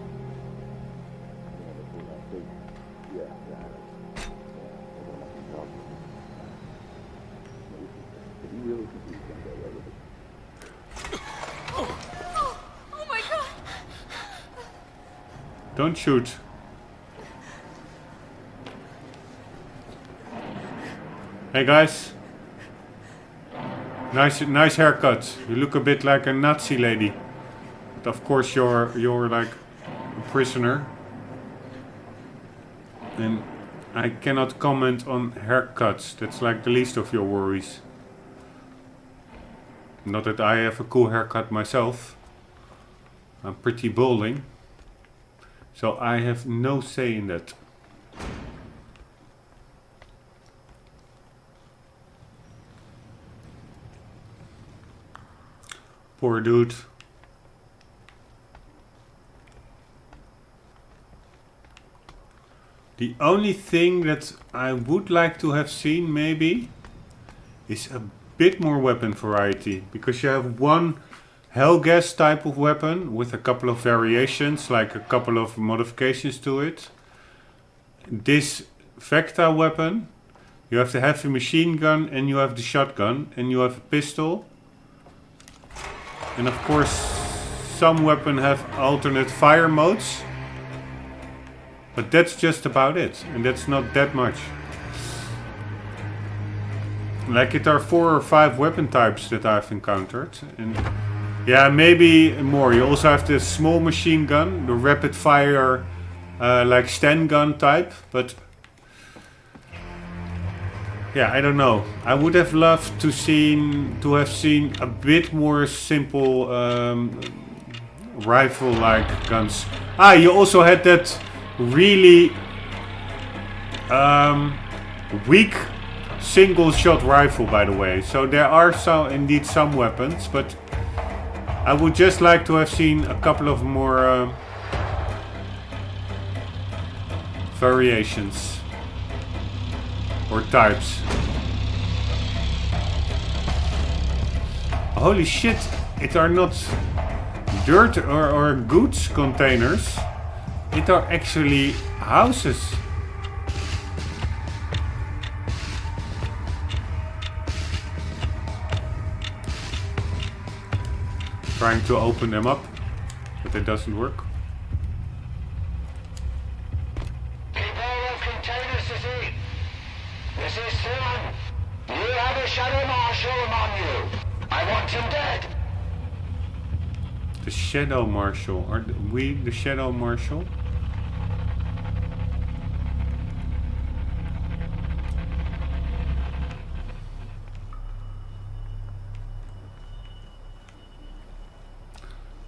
Don't shoot. Hey guys. Nice haircut. You look a bit like a Nazi lady. But of course you're like a prisoner. And I cannot comment on haircuts. That's like the least of your worries. Not that I have a cool haircut myself. I'm pretty balding. So I have no say in that. Poor dude. The only thing that I would like to have seen maybe is a bit more weapon variety, because you have one Hellgas type of weapon with a couple of variations, like a couple of modifications to it. This Vecta weapon, you have the heavy machine gun and you have the shotgun and you have a pistol. And of course some weapons have alternate fire modes. But that's just about it, and that's not that much. Like it are 4 or 5 weapon types that I've encountered. And yeah, maybe more. You also have the small machine gun, the rapid fire like Sten gun type, but yeah, I don't know. I would have loved to have seen a bit more simple rifle-like guns. Ah, you also had that really weak single shot rifle, by the way. So there are indeed some weapons, but I would just like to have seen a couple of more variations or types. Holy shit, it are not dirt or goods containers. It are actually houses. Trying to open them up, but it doesn't work. People of containers to see. This is Sun. You have a shadow marshal among you. I want him dead. The Shadow Marshal. Are we the Shadow Marshal?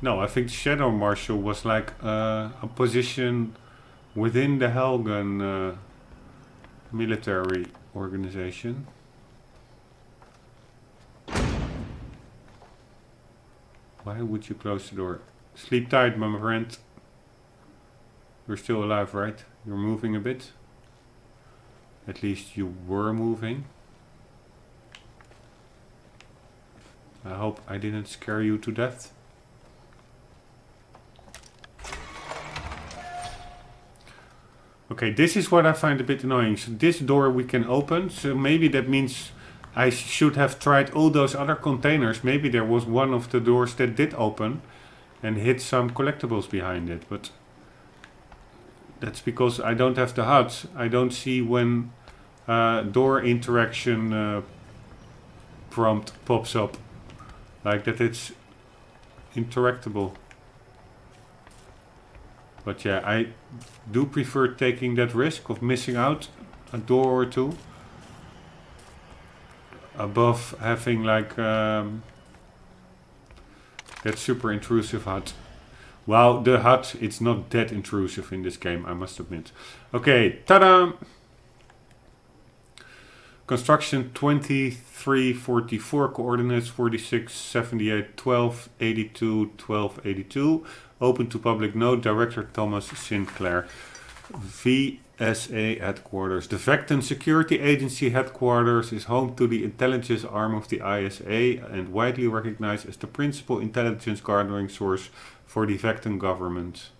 No, I think Shadow Marshal was like a position within the Helgen military organization. Why would you close the door? Sleep tight, my friend. You're still alive, right? You're moving a bit. At least you were moving. I hope I didn't scare you to death. Okay, this is what I find a bit annoying. So this door we can open. So maybe that means I should have tried all those other containers. Maybe there was one of the doors that did open and hid some collectibles behind it. But that's because I don't have the HUD. I don't see when door interaction prompt pops up. Like that it's interactable. But yeah, I do prefer taking that risk of missing out a door or two above having like that super intrusive HUD. Well, the HUD, it's not that intrusive in this game, I must admit. Okay, ta-da! Construction 2344, coordinates 46, 78, 12, 82, 12, 82. Open to public note, Director Thomas Sinclair. VSA headquarters. The Vecton Security Agency headquarters is home to the intelligence arm of the ISA and widely recognized as the principal intelligence gathering source for the Vecton government.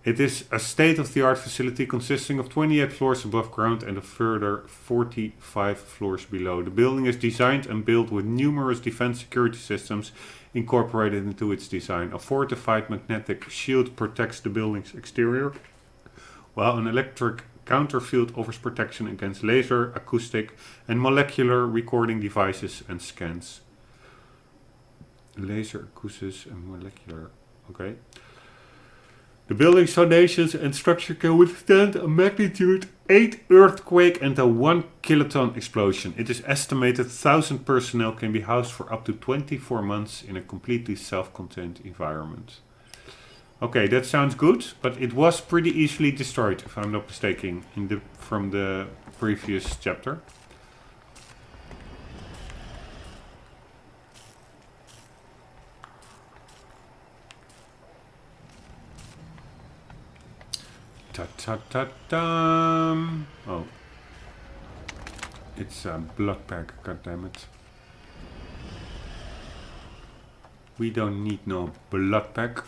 It is a state-of-the-art facility consisting of 28 floors above ground and a further 45 floors below. The building is designed and built with numerous defense security systems incorporated into its design. A fortified magnetic shield protects the building's exterior, while an electric counterfield offers protection against laser, acoustic, and molecular recording devices and scans. Laser, acoustics, and molecular. Okay. The building's foundations and structure can withstand a magnitude 8 earthquake and a 1 kiloton explosion. It is estimated 1,000 personnel can be housed for up to 24 months in a completely self-contained environment. Okay, that sounds good, but it was pretty easily destroyed, if I'm not mistaken, from the previous chapter. Ta-ta-ta-tam. Oh. It's a blood pack, goddammit. We don't need no blood pack.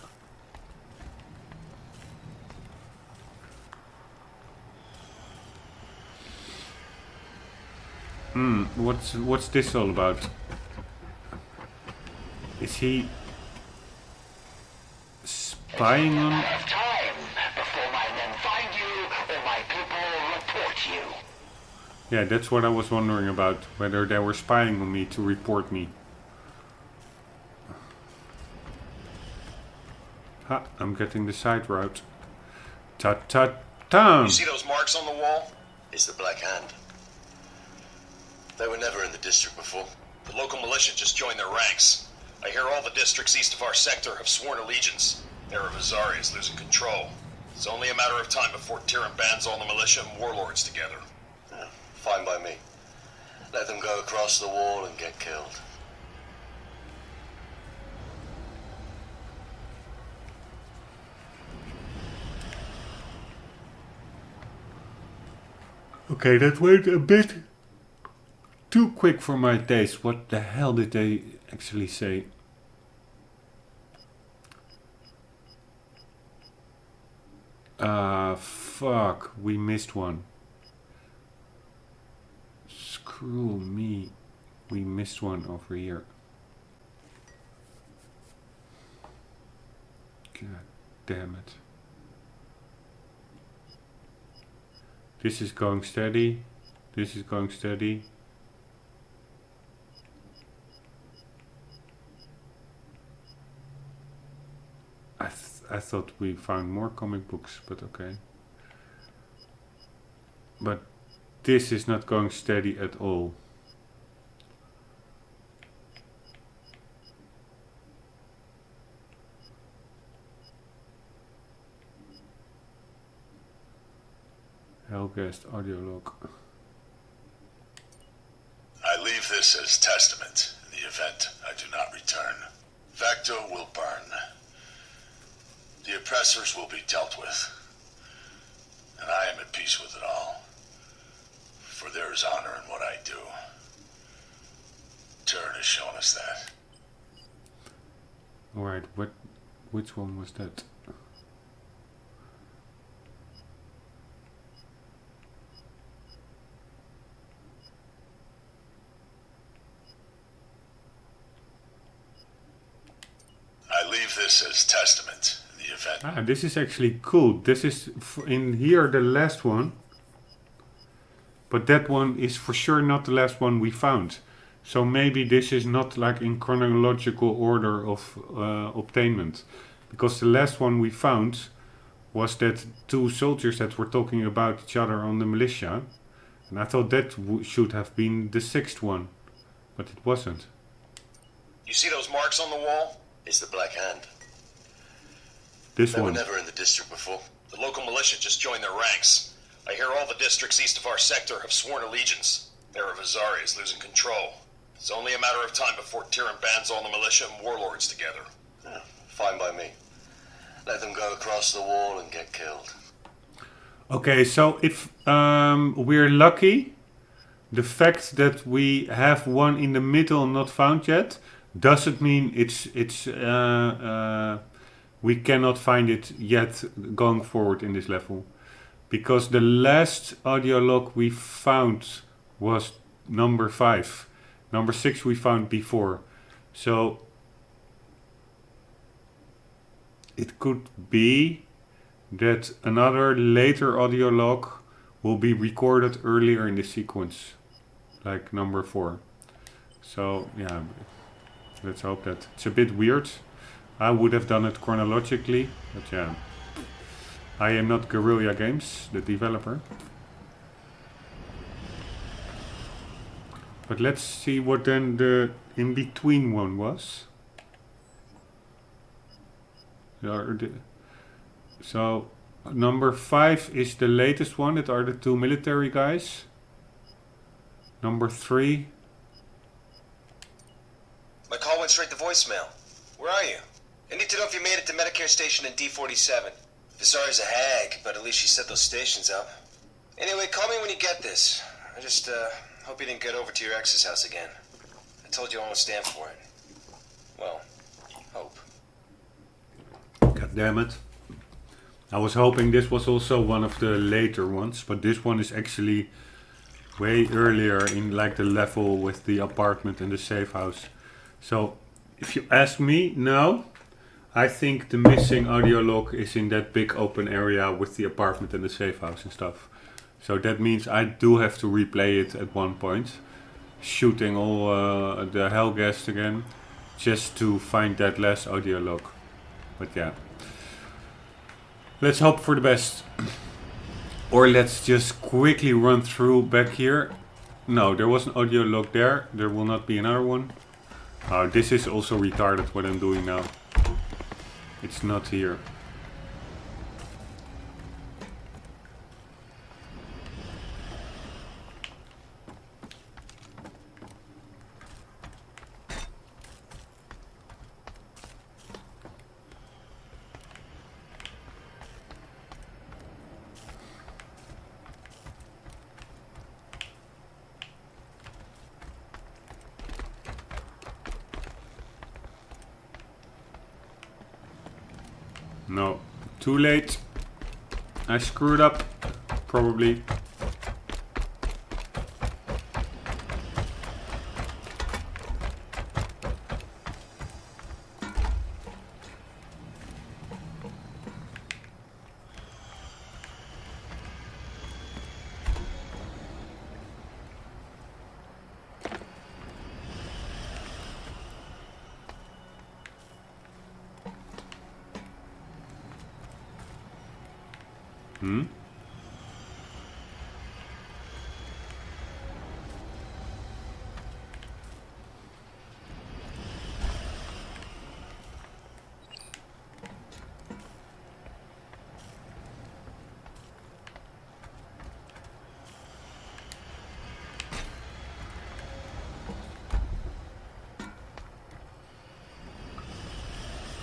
What's this all about? Is he spying on? Of time before my men find you or my people report you. Yeah, that's what I was wondering about. Whether they were spying on me to report me. Ha, I'm getting the side route. Ta-ta-tam! You see those marks on the wall? It's the Black Hand. They were never in the district before. The local militia just joined their ranks. I hear all the districts east of our sector have sworn allegiance. Era Vizari is losing control. It's only a matter of time before Tyrann bands all the militia and warlords together. Fine by me. Let them go across the wall and get killed. Okay, that went a bit too quick for my taste. What the hell did they actually say? Fuck, we missed one. Screw me. We missed one over here. God damn it. This is going steady. This is going steady. I thought we found more comic books, but okay. But this is not going steady at all. Helgast audio log. I leave this as testament in the event I do not return. Vector will burn. The oppressors will be dealt with. And I am at peace with it all. For there is honor in what I do. Tyrann has shown us that. Alright, which one was that? I leave this as testament in the event. Ah, this is actually cool. This is in here the last one. But that one is for sure not the last one we found. So maybe this is not like in chronological order of obtainment. Because the last one we found was that two soldiers that were talking about each other on the militia. And I thought that should have been the sixth one. But it wasn't. You see those marks on the wall? It's the Black Hand. This They one. were never in the district before. The local militia just joined their ranks. I hear all the districts east of our sector have sworn allegiance. Era Vizari is losing control. It's only a matter of time before Tyrann bands all the militia and warlords together. Fine by me. Let them go across the wall and get killed. Okay, so if we're lucky, the fact that we have one in the middle not found yet doesn't mean we cannot find it yet going forward in this level. Because the last audio log we found was number 5. Number 6 we found before. So it could be that another later audio log will be recorded earlier in the sequence. Like number 4. So yeah, let's hope that. It's a bit weird. I would have done it chronologically, but yeah. I am not Guerrilla Games, the developer. But let's see what then the in-between one was. So number 5 is the latest one. That are the 2 military guys. Number 3. My call went straight to voicemail. Where are you? I need to know if you made it to Medicare station in D47. Visari's a hag, but at least she set those stations up. Anyway, call me when you get this. I just hope you didn't get over to your ex's house again. I told you I won't stand for it. Well, hope. God damn it. I was hoping this was also one of the later ones, but this one is actually way earlier in like the level with the apartment and the safe house. So if you ask me now, I think the missing audio log is in that big open area with the apartment and the safe house and stuff. So that means I do have to replay it at one point, shooting all the Hellgast again, just to find that last audio log. But yeah, let's hope for the best. Or let's just quickly run through back here. No, there was an audio log there. There will not be another one. Oh, this is also retarded what I'm doing now. It's not here. No, too late. I screwed up, probably.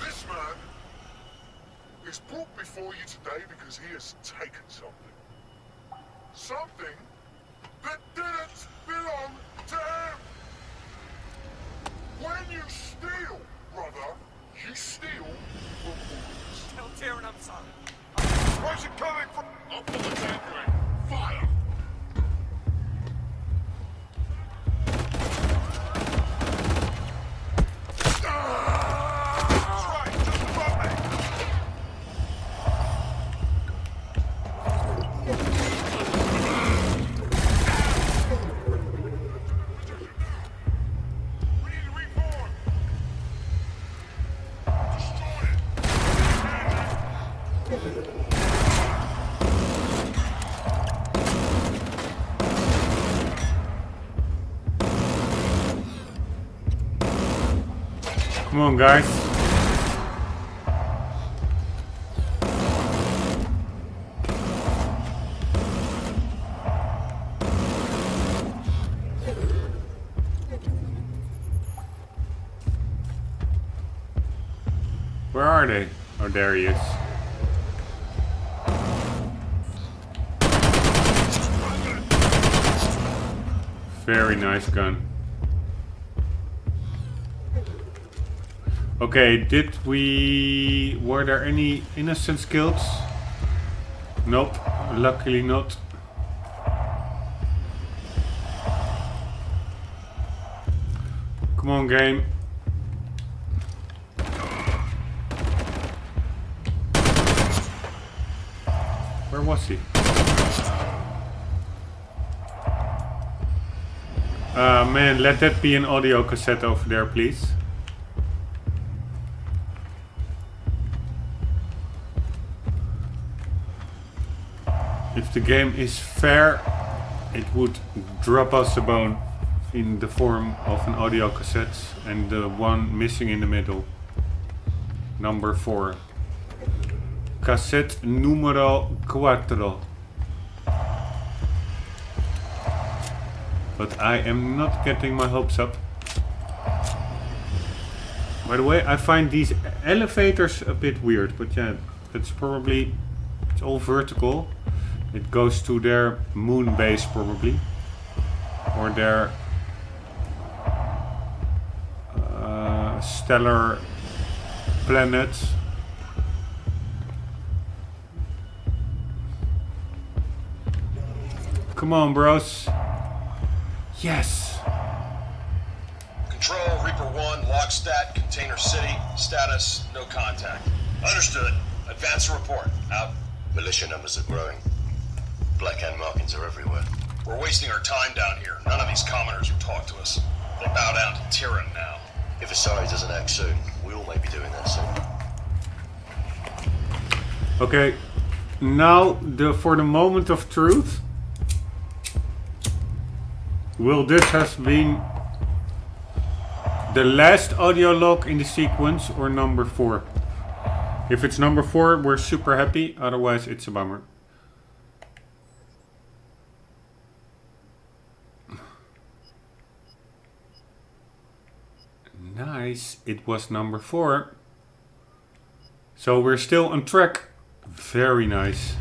This man is brought before you today because he has taken something. Something that didn't belong to him. When you steal, brother, you steal from others. Tell Darren I'm sorry. Where's it coming from? Up on the gangway. Fire! That's right, just above me. We need to reform. Destroy it. Come on, guys. Where are they? Oh, there he is. Very nice gun. Okay, were there any innocents killed? Nope, luckily not. Come on, game. Where was he? Man, let that be an audio cassette over there, please. If the game is fair, it would drop us a bone in the form of an audio cassette and the one missing in the middle. Number 4. Cassette numero 4. But I am not getting my hopes up. By the way, I find these elevators a bit weird, but yeah, it's probably, it's all vertical. It goes to their moon base probably, or their stellar planet. Come on, bros. Yes. Control, Reaper 1, log stat, container city, status, no contact. Understood. Advance report. Out. Militia numbers are growing. Black hand markings are everywhere. We're wasting our time down here. None of these commoners will talk to us. They bow down to Tyrann now. If Asari doesn't act soon, we all may be doing that soon. Okay, now for the moment of truth. Will this have been the last audio log in the sequence or number 4? If it's number 4, we're super happy. Otherwise, it's a bummer. Nice. It was number 4. So we're still on track. Very nice.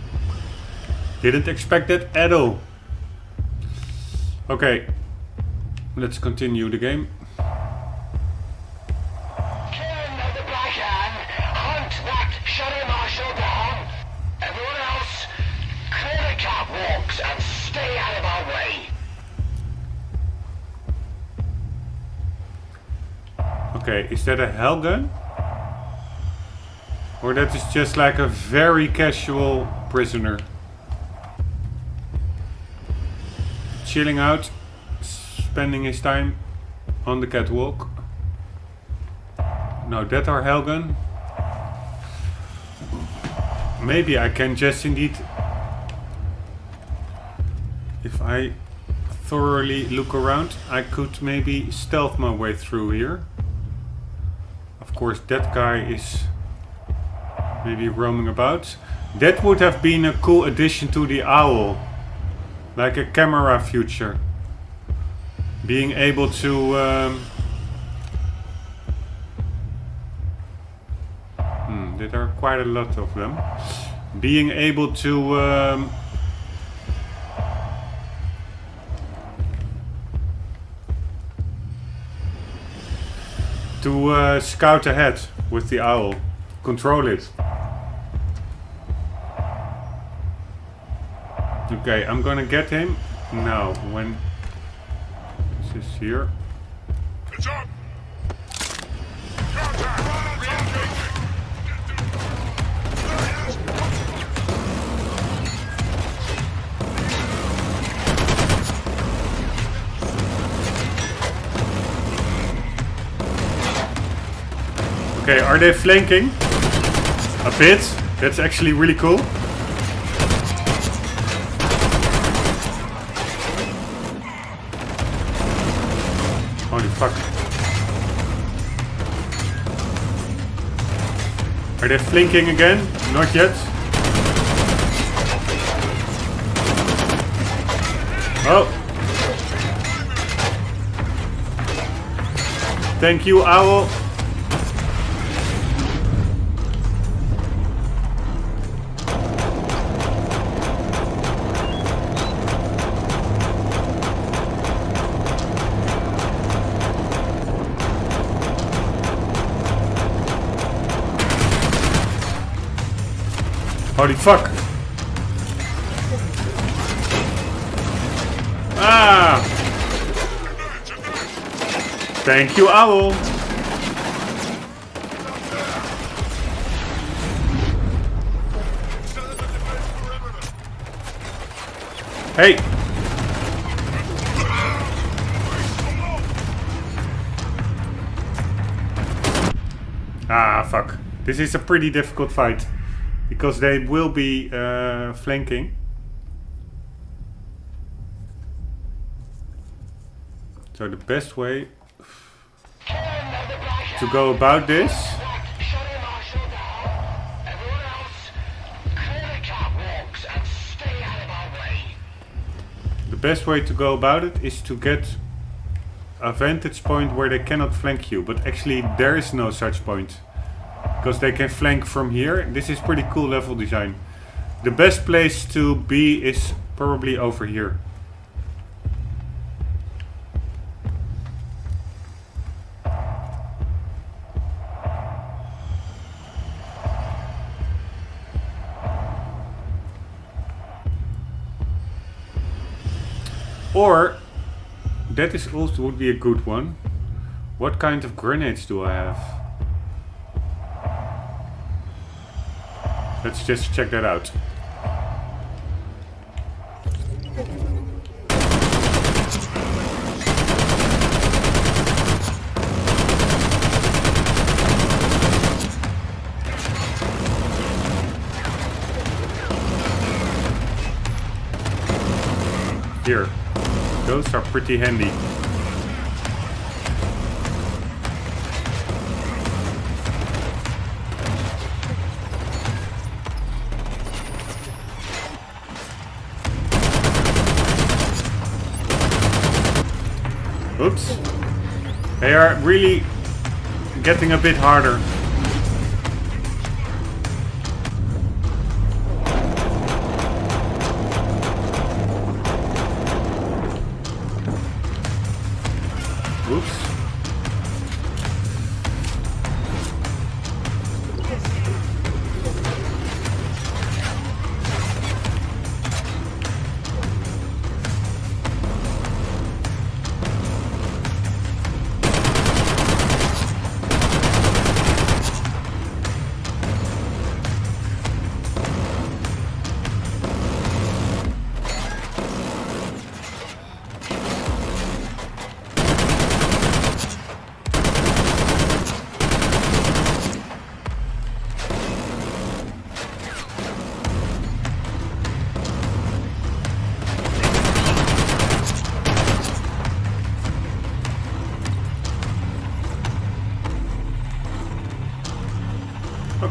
Didn't expect that at all. Okay. Let's continue the game. Killing of the Black Hand, hunt that Shadow Marshal down. Everyone else, clear the catwalks and stay out of our way. Okay, is that a hell gun? Or that is just like a very casual prisoner. Chilling out, spending his time on the catwalk. No, that are hell gun. Maybe I can just indeed, if I thoroughly look around, I could maybe stealth my way through here. Of course, that guy is maybe roaming about. That would have been a cool addition to the owl. Like a camera feature. Being able to... there are quite a lot of them. Being able to... scout ahead with the owl. Control it. Okay, I'm gonna get him now when this is here. It's up! Contact! Reengaging! Okay, are they flanking? A bit. That's actually really cool. Holy fuck. Are they flanking again? Not yet. Oh. Thank you, owl. Holy fuck! Ah! Thank you, owl! Hey! Ah, fuck. This is a pretty difficult fight. Because they will be flanking. So the best way to go about this best way to go about it is to get a vantage point where they cannot flank you. But actually there is no such point. Because they can flank from here. This is pretty cool level design. The best place to be is probably over here. Or, that is also would be a good one. What kind of grenades do I have? Let's just check that out. Here. Those are pretty handy. Oops. They are really getting a bit harder. Oops.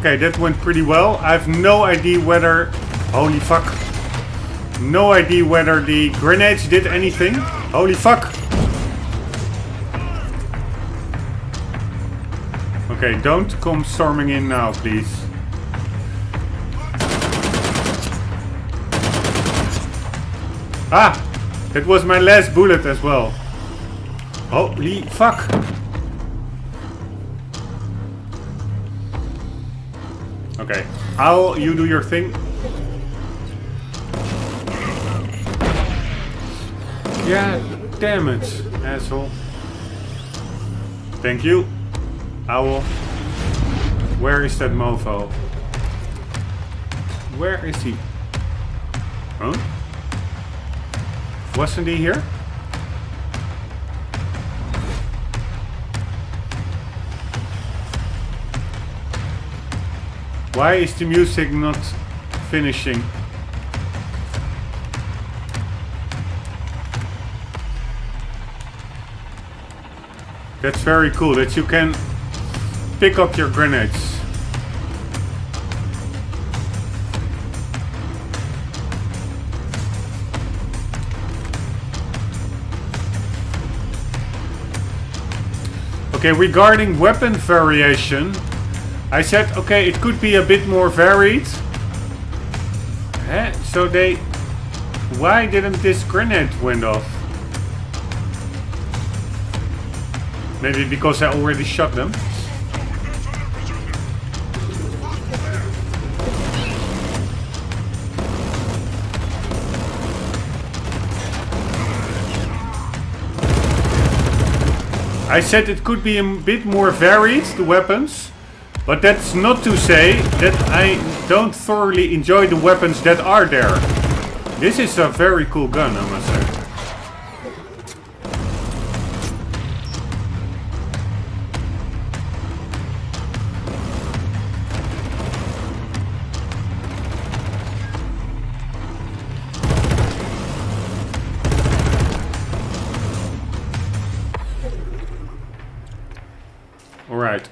Okay, that went pretty well. I have no idea whether... Holy fuck. No idea whether the grenades did anything. Holy fuck. Okay, don't come storming in now, please. Ah! That was my last bullet as well. Holy fuck. Okay, you do your thing. Yeah, damn it, asshole. Thank you, Owl. Where is that mofo? Where is he? Huh? Wasn't he here? Why is the music not finishing? That's very cool that you can pick up your grenades. Okay, regarding weapon variation, I said, okay, it could be a bit more varied. So why didn't this grenade went off? Maybe because I already shot them. I said it could be a bit more varied, the weapons. But that's not to say that I don't thoroughly enjoy the weapons that are there. This is a very cool gun, I must say. All right.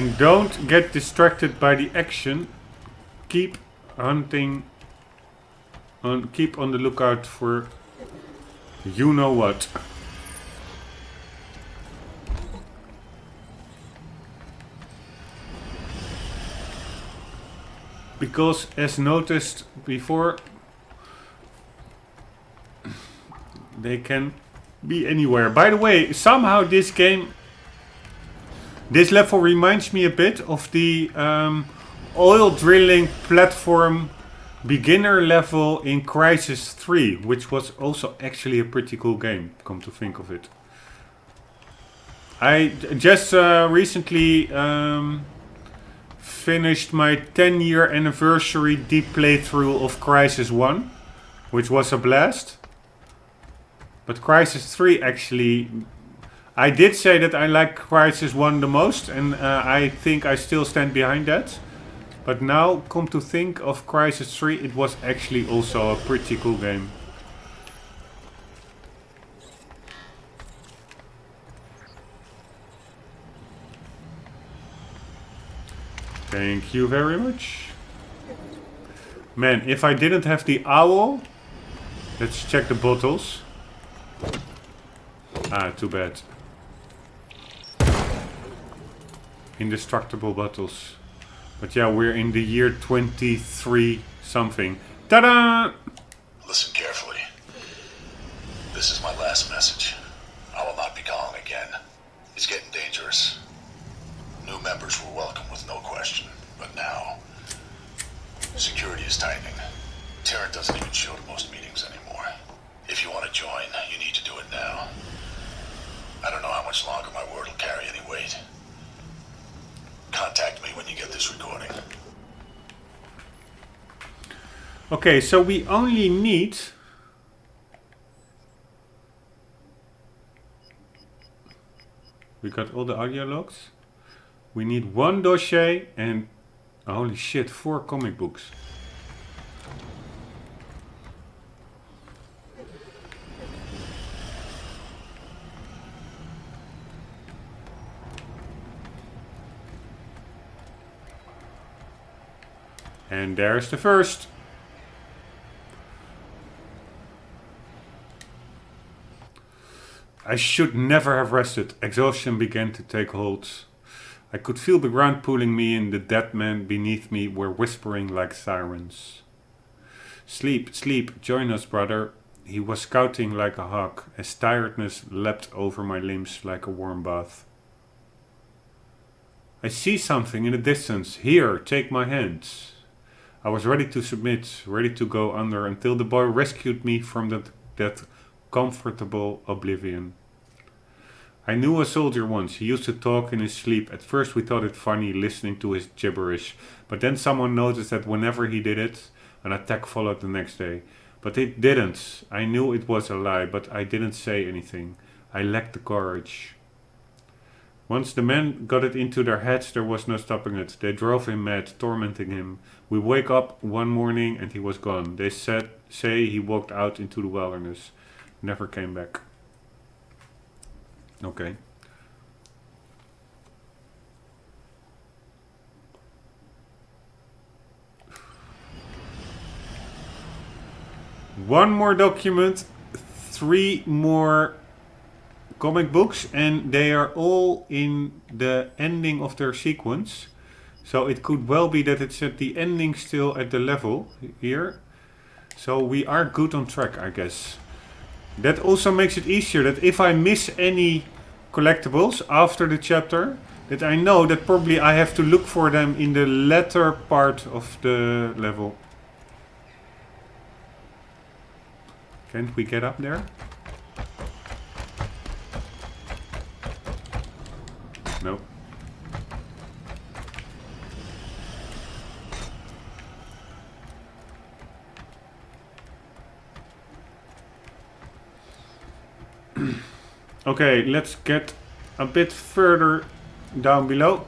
And don't get distracted by the action. Keep hunting. Keep on the lookout for you know what. Because as noticed before, they can be anywhere. By the way, somehow this level reminds me a bit of the oil drilling platform beginner level in Crysis 3, which was also actually a pretty cool game, come to think of it. I just recently finished my 10-year anniversary deep playthrough of Crysis 1, which was a blast. But Crysis 3 actually... I did say that I like Crysis 1 the most, and I think I still stand behind that. But now, come to think of Crysis 3, it was actually also a pretty cool game. Thank you very much. Man, if I didn't have the owl... Let's check the bottles. Ah, too bad. Indestructible bottles. But yeah, we're in the year 23 something. Ta-da! Listen carefully. This is my last message. I will not be calling again. It's getting dangerous. New members were welcome with no question, but now security is tightening. Terran doesn't even show to most meetings anymore. If you want to join, you need to do it now. I don't know how much longer my word will carry any weight. Contact me when you get this recording. Okay, so we only need... We got all the audio logs. We need 1 dossier and... Holy shit, 4 comic books. And there's the first. I should never have rested. Exhaustion began to take hold. I could feel the ground pulling me in. The dead men beneath me were whispering like sirens. Sleep, sleep, join us, brother. He was scouting like a hawk, as tiredness leapt over my limbs like a warm bath. I see something in the distance. Here, take my hand. I was ready to submit, ready to go under, until the boy rescued me from that comfortable oblivion. I knew a soldier once. He used to talk in his sleep. At first we thought it funny listening to his gibberish, but then someone noticed that whenever he did it, an attack followed the next day. But it didn't. I knew it was a lie, but I didn't say anything. I lacked the courage. Once the men got it into their heads, there was no stopping it. They drove him mad, tormenting him. We wake up one morning and he was gone. They say he walked out into the wilderness. Never came back. Okay. One more document, 3 more comic books, and they are all in the ending of their sequence. So it could well be that it's at the ending still at the level here. So we are good on track, I guess. That also makes it easier that if I miss any collectibles after the chapter, that I know that probably I have to look for them in the latter part of the level. Can't we get up there? No. Okay, let's get a bit further down below.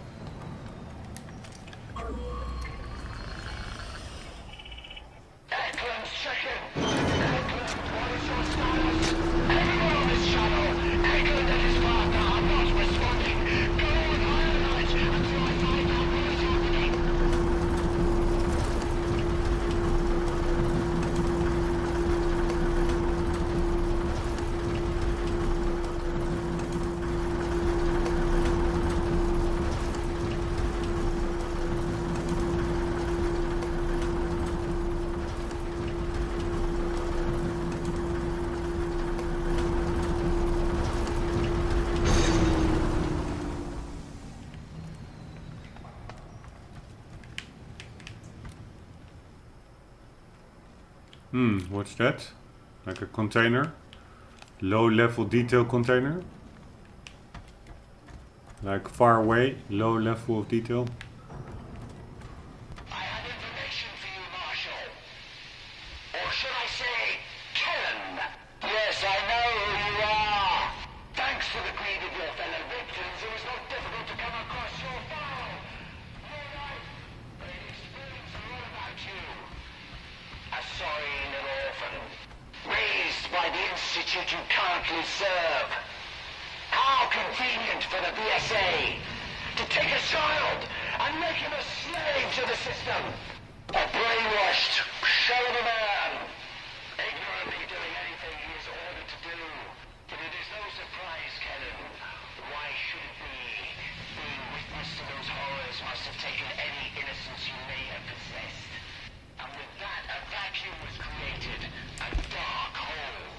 What's that? Like a container? Low level detail container? Like far away, low level of detail? I have information for you, Marshal. Or should I say, Kellen? Yes, I know who you are. Thanks to the greed of your fellow victims, it was not difficult to come across your file. You're right, but it explains a lot about you. A sorry little orphan, raised by the institute you currently serve. How convenient for the BSA to take a child and make him a slave to the system. A brainwashed shell of a man, ignorantly doing anything he is ordered to do. But it is no surprise, Kellen. Why should it be? Being witness to those horrors must have taken any innocence you may have possessed. And with that, a vacuum was created, a dark hole,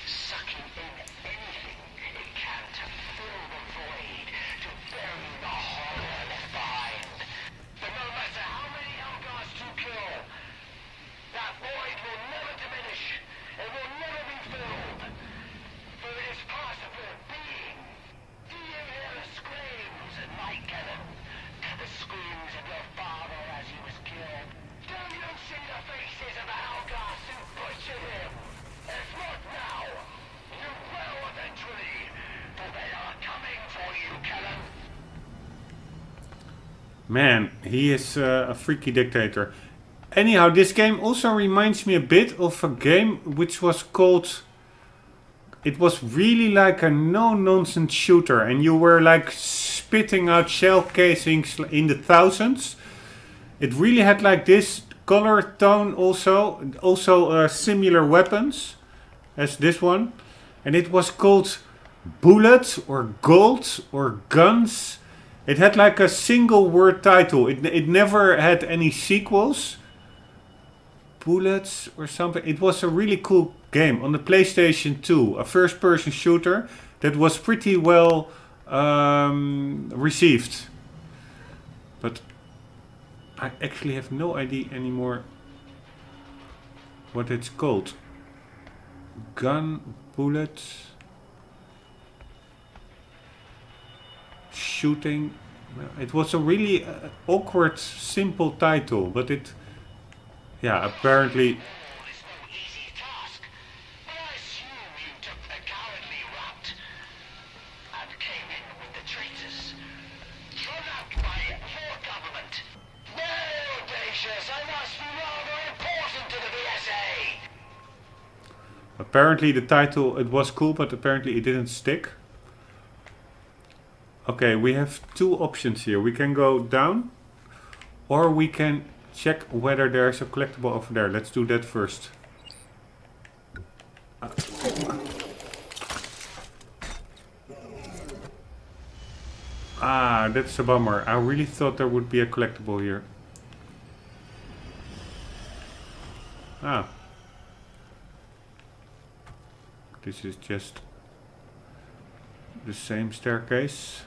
sucking in anything it can to fill the void, to bury the horror left behind. But no matter how many Elgars you kill, that void will never diminish. It will never be filled. For it is part of your being. Do you hear the screams at night, Kellen? The screams of your father as he was killed. Do you see the faces of the Elgars who butchered him? If not now, you will eventually. For they are coming for you, Kellen. Man, he is a freaky dictator. Anyhow, this game also reminds me a bit of a game which was called... It was really like a no-nonsense shooter, and you were like spitting out shell casings in the thousands. It really had like this color tone also similar weapons as this one. And it was called Bullets or Gold or Guns. It had like a single word title. It never had any sequels. Bullets or something. It was a really cool game on the PlayStation 2. A first person shooter that was pretty well received. But I actually have no idea anymore what it's called. Gun, bullets, shooting. It was a really awkward, simple title, but it, yeah, apparently. It's no easy task, but I assume you took the cowardly route and came in with the traitors, thrown out by your government. Very audacious, I must be rather important to the BSA. Apparently the title, it was cool, but apparently it didn't stick. Okay, we have two options here. We can go down, or we can check whether there's a collectible over there. Let's do that first. Ah, that's a bummer. I really thought there would be a collectible here. Ah. This is just the same staircase.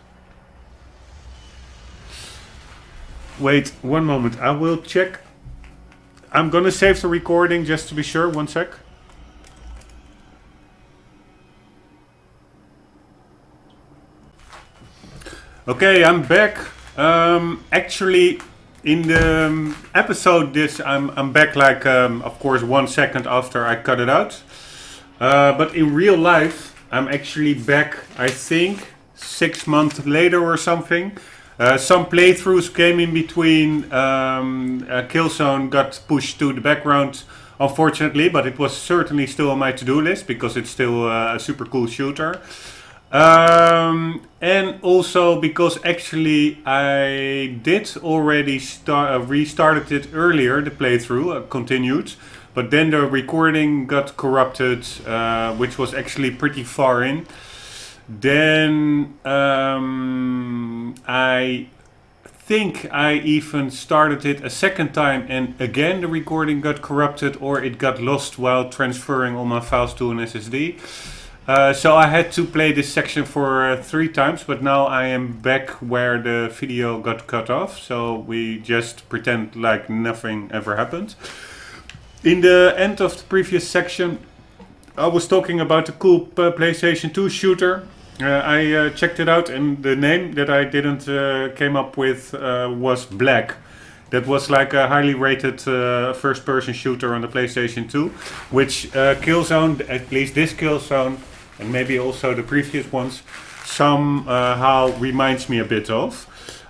Wait, one moment. I will check. I'm gonna save the recording just to be sure. One sec. Okay, I'm back. Actually, in the episode, I'm back like, of course, 1 second after I cut it out. But in real life, I'm actually back, I think, 6 months later or something. Some playthroughs came in between. Killzone got pushed to the background, unfortunately, but it was certainly still on my to-do list because it's still a super cool shooter. And also because actually I did already restarted it earlier, the playthrough continued, but then the recording got corrupted, which was actually pretty far in. Then I think I even started it a second time, and again the recording got corrupted, or it got lost while transferring all my files to an SSD. So I had to play this section for 3 times, but now I am back where the video got cut off, so we just pretend like nothing ever happened. In the end of the previous section, I was talking about the cool PlayStation 2 shooter. I checked it out, and the name that I didn't came up with was Black. That was like a highly rated first-person shooter on the PlayStation 2, which Killzone, at least this Killzone, and maybe also the previous ones, somehow reminds me a bit of.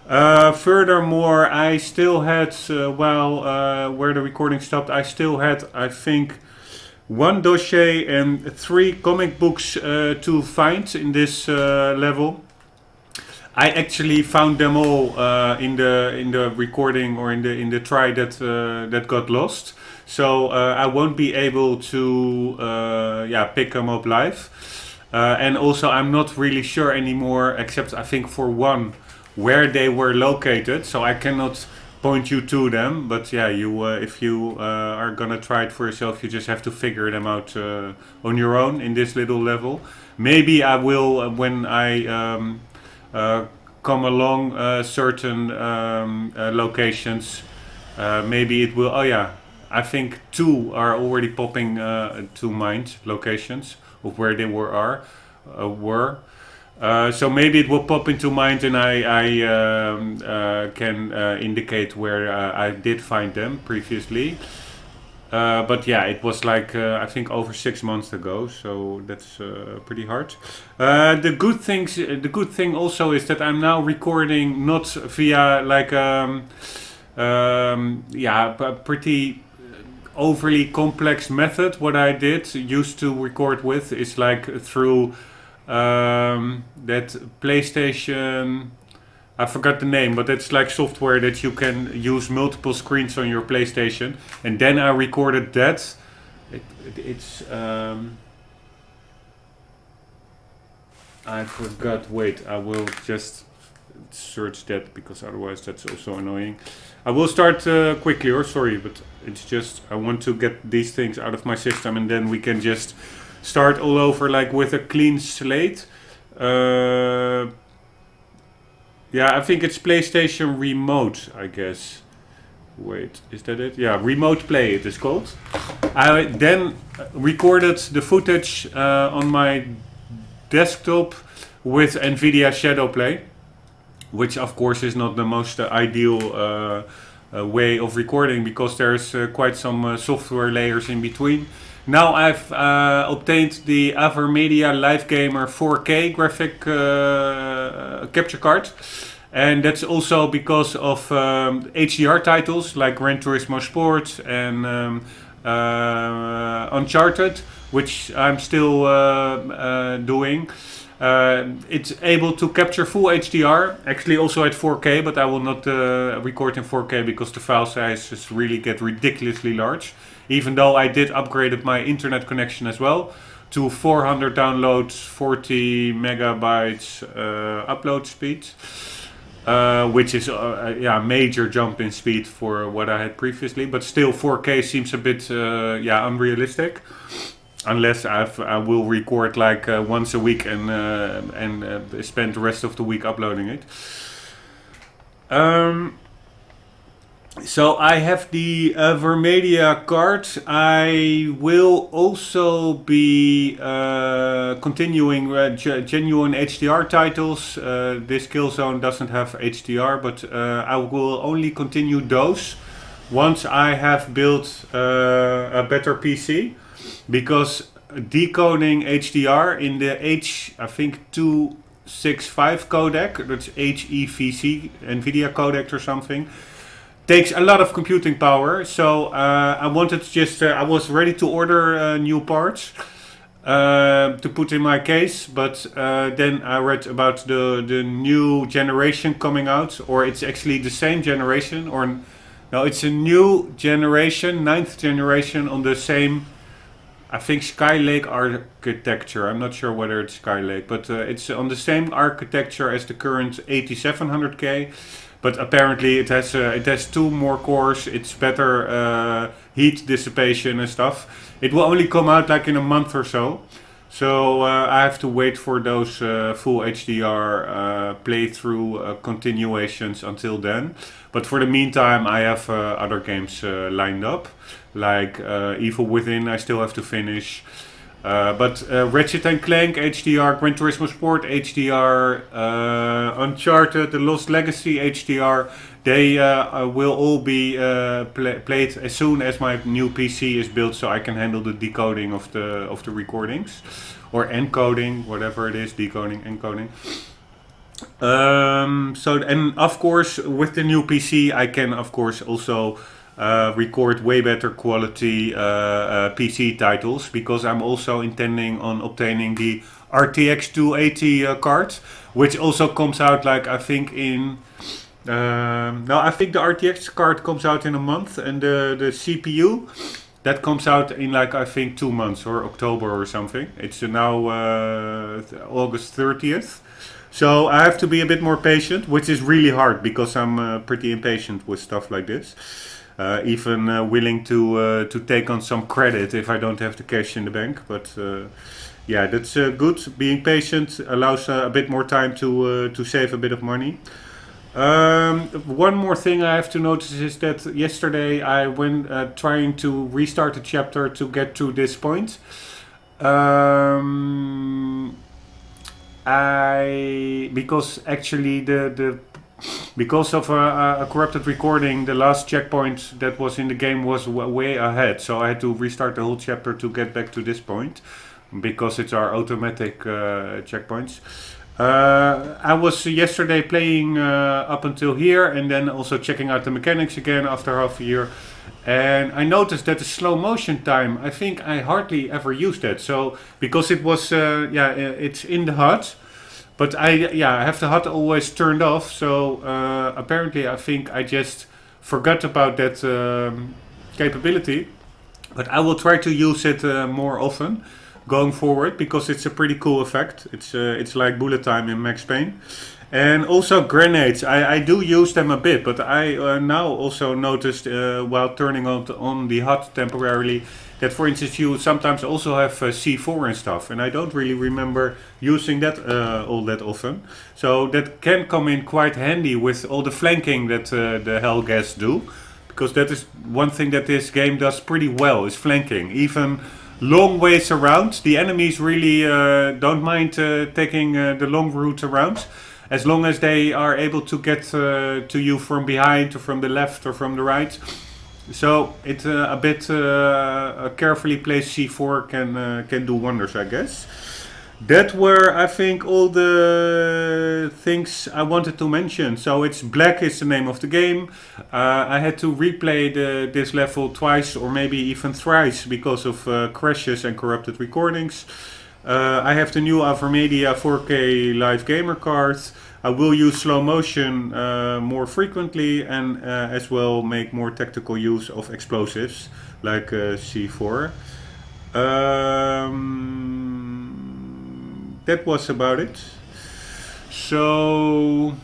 Furthermore, I still had, where the recording stopped, I still had, I think, 1 dossier and 3 comic books to find in this level. I actually found them all in the recording or in the try that got lost. So I won't be able to pick them up live. And also I'm not really sure anymore, except I think for one, where they were located. So I cannot point you to them. But yeah, you if you are gonna try it for yourself, you just have to figure them out on your own in this little level. Maybe I will when I come along certain locations. Maybe it will. Oh yeah, I think 2 are already popping to mind, locations of where they were. So maybe it will pop into mind, and I can indicate where I did find them previously. But yeah, it was like I think over 6 months ago, so that's pretty hard. The good thing also is that I'm now recording not via like a pretty overly complex method. What I used to record with is like through that PlayStation. I forgot the name, but it's like software that you can use multiple screens on your PlayStation. And then I recorded that. It's I forgot. Wait, I will just search that because otherwise that's also annoying. I will start quickly, or sorry, but it's just I want to get these things out of my system, and then we can just start all over like with a clean slate. Yeah, I think it's PlayStation Remote, I guess. Wait, is that it? Yeah, Remote Play it is called. I then recorded the footage on my desktop with NVIDIA Shadowplay, which of course is not the most ideal way of recording because there's quite some software layers in between. Now I've obtained the AverMedia LiveGamer 4K graphic capture card, and that's also because of HDR titles like Gran Turismo Sport and Uncharted, which I'm still doing. It's able to capture full HDR, actually also at 4K, but I will not record in 4K because the file sizes really get ridiculously large. Even though I did upgrade my internet connection as well to 400 downloads, 40 megabytes upload speed, which is a major jump in speed for what I had previously. But still, 4K seems a bit unrealistic, unless I will record like once a week and spend the rest of the week uploading it. So I have the AverMedia card. I will also be continuing genuine HDR titles. This Killzone doesn't have HDR, but I will only continue those once I have built a better PC, because decoding HDR in the I think 265 codec, that's HEVC, NVIDIA codec or something, takes a lot of computing power. So I wanted to just I was ready to order new parts to put in my case, but then I read about the new generation coming out, or it's actually the same generation, or no, it's a new generation, 9th generation on the same, I think, Skylake architecture. I'm not sure whether it's Skylake, but it's on the same architecture as the current 8700K. But apparently it has 2 more cores. It's better heat dissipation and stuff. It will only come out like in a month or so. So I have to wait for those full HDR playthrough continuations until then. But for the meantime, I have other games lined up. like Evil Within I still have to finish. But Ratchet and Clank HDR, Gran Turismo Sport HDR, Uncharted, The Lost Legacy HDR, they will all be played as soon as my new PC is built, so I can handle the decoding of the recordings, or encoding, whatever it is, decoding, encoding. So, and of course, with the new PC, I can of course also record way better quality PC titles, because I'm also intending on obtaining the RTX 280 card, which also comes out like I think in no, I think the RTX card comes out in a month, and the CPU that comes out in like I think 2 months, or October or something. It's now August 30th. So I have to be a bit more patient, which is really hard because I'm pretty impatient with stuff like this. Even willing to take on some credit if I don't have the cash in the bank. But yeah, that's good. Being patient allows a bit more time to save a bit of money. One more thing I have to notice is that yesterday I went trying to restart the chapter to get to this point. Because actually because of a corrupted recording, the last checkpoint that was in the game was way ahead, so I had to restart the whole chapter to get back to this point, because it's our automatic checkpoints. I was yesterday playing up until here, and then also checking out the mechanics again after half a year, and I noticed that the slow motion time, I think I hardly ever used that. So because it was it's in the HUD, but I have the HUD always turned off, so apparently I think I just forgot about that capability. But I will try to use it more often going forward, because it's a pretty cool effect. It's like bullet time in Max Payne. And also grenades, I do use them a bit, but I now also noticed while turning on the HUD temporarily that, for instance, you sometimes also have C4 and stuff, and I don't really remember using that all that often. So that can come in quite handy with all the flanking that the Hellgas do, because that is one thing that this game does pretty well, is flanking. Even long ways around, the enemies really don't mind taking the long route around, as long as they are able to get to you from behind or from the left or from the right. So it a bit a carefully placed C4 can do wonders, I guess. That were, I think, all the things I wanted to mention. So it's Black is the name of the game. I had to replay this level twice or maybe even thrice because of crashes and corrupted recordings. I have the new Avermedia 4K live gamer card. I will use slow motion more frequently, and as well make more tactical use of explosives like C4. That was about it. So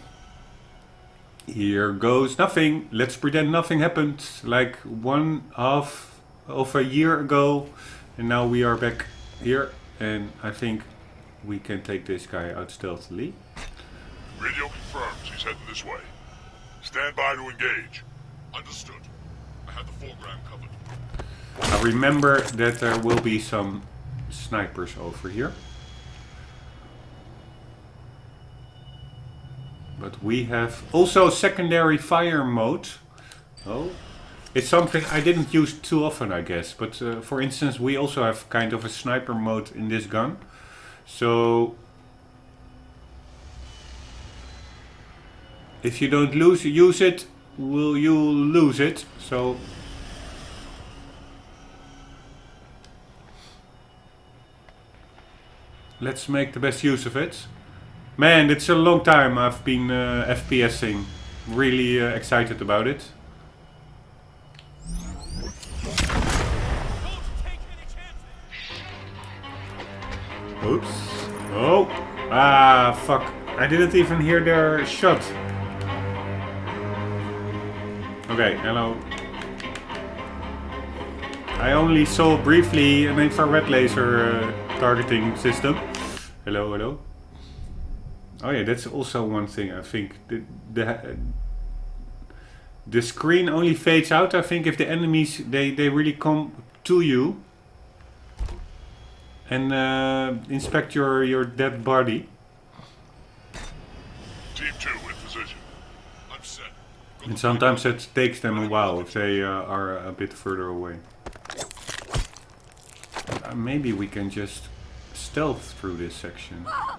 here goes nothing. Let's pretend nothing happened, like 1/2 of a year ago, and now we are back here, and I think we can take this guy out stealthily. Radio confirms he's heading this way. Stand by to engage. Understood. I have the foreground covered. I remember that there will be some snipers over here. But we have also secondary fire mode. Oh, it's something I didn't use too often, I guess. But for instance, we also have kind of a sniper mode in this gun. So if you don't use it, will you lose it? So let's make the best use of it. Man, it's a long time I've been FPSing. Really excited about it. Oops. Oh. Ah, fuck. I didn't even hear their shot. Okay, hello. I only saw briefly an infrared laser targeting system. Hello, hello. Oh yeah, that's also one thing I think. The screen only fades out, I think, if the enemies, they really come to you and inspect your dead body. Team 2 in position. I'm set. And sometimes it takes them a while if they are a bit further away. Maybe we can just stealth through this section. We're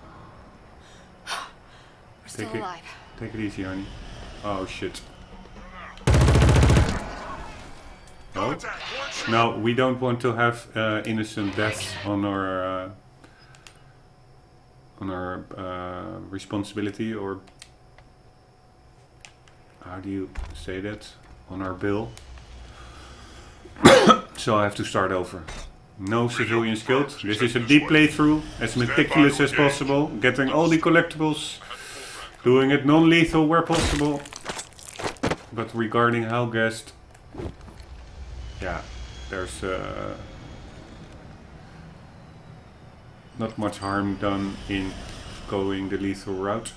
still alive. Take it easy, honey. Oh shit. Oh? No, we don't want to have innocent deaths on our responsibility, or how do you say that? On our bill. So I have to start over. No civilians killed. This is a deep playthrough, as meticulous as possible, getting all the collectibles, doing it non-lethal where possible. But regarding Helghast, yeah, there's not much harm done in going the lethal route.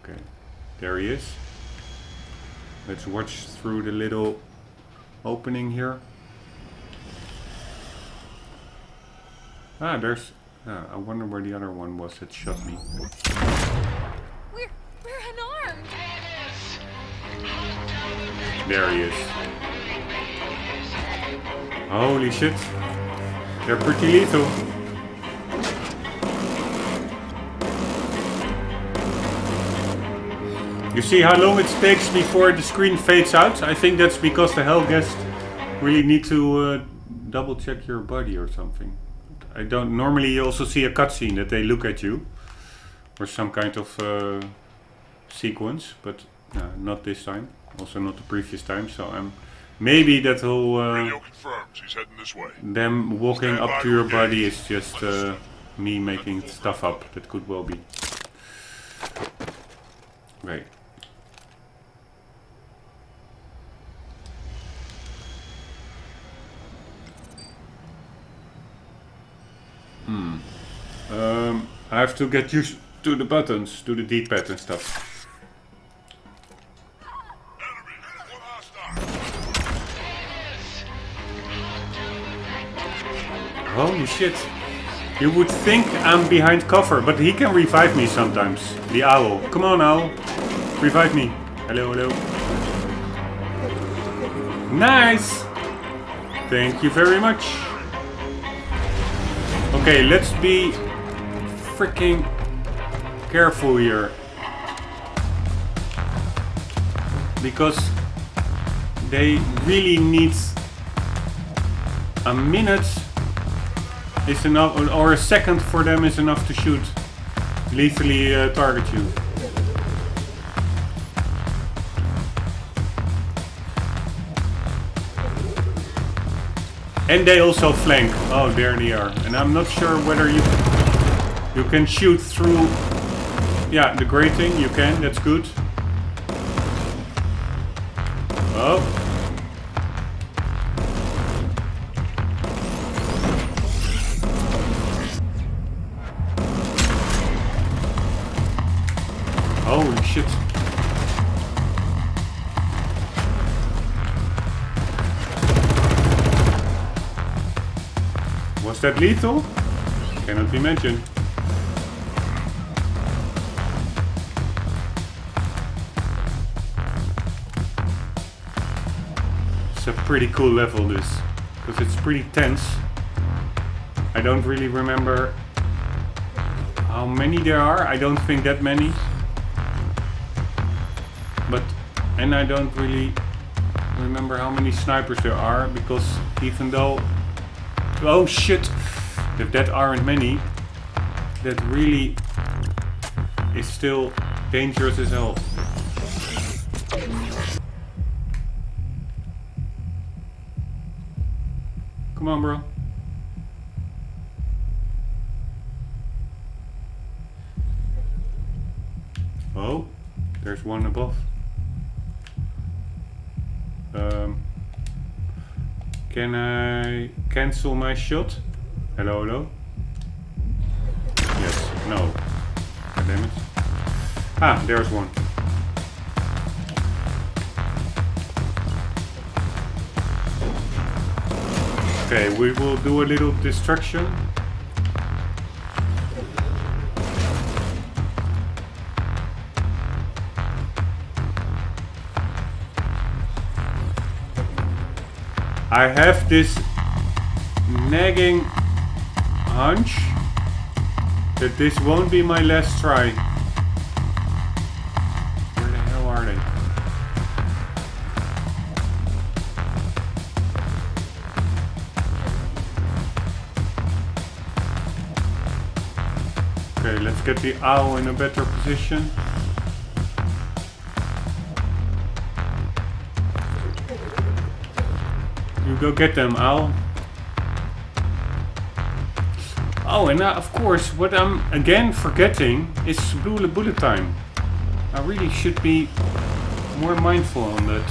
Okay, there he is. Let's watch through the little opening here. Ah, there's... I wonder where the other one was that shot me. We're unarmed. There he is. Holy shit. They're pretty lethal. You see how long it takes before the screen fades out? I think that's because the Helghast really need to double check your body or something. I don't... Normally you also see a cutscene that they look at you. Or some kind of sequence, but not this time. Also not the previous time, so maybe that whole... Radio confirms he's heading this way. them walking up to your body is just me making stuff up. That could well be. Right. I have to get used to the buttons, to the D-pad and stuff. Holy shit. You would think I'm behind cover, but he can revive me sometimes. The owl. Come on, owl. Revive me. Hello, hello. Nice! Thank you very much. Okay, let's be freaking careful here. Because they really need a minute is enough, or a second for them is enough to shoot. Lethally target you. And they also flank. Oh, there they are. And I'm not sure whether you can shoot through. Yeah, the grating. You can. That's good. Oh. Holy shit. Was that lethal? Cannot imagine. It's a pretty cool level, this, because it's pretty tense. I don't really remember how many there are. I don't think that many. But, and I don't really remember how many snipers there are, because even though... Oh shit! If that aren't many, that really is still dangerous as hell. Come on, bro. Oh, there's one above. Can I cancel my shot? Hello, hello? Yes, No. God damn it. Ah, there's one. Okay, we will do a little distraction. I have this nagging hunch that this won't be my last try. Where the hell are they? Okay, let's get the owl in a better position. You go get them, owl. Oh, and of course, what I'm again forgetting is bullet time. I really should be more mindful on that.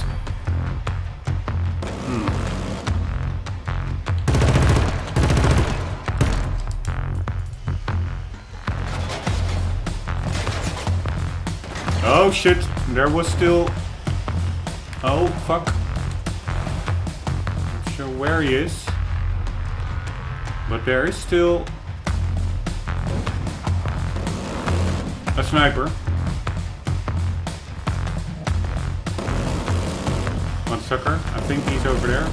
Oh shit, there was still... Oh fuck. Not sure where he is. But there is still... a sniper. One sucker. I think he's over there.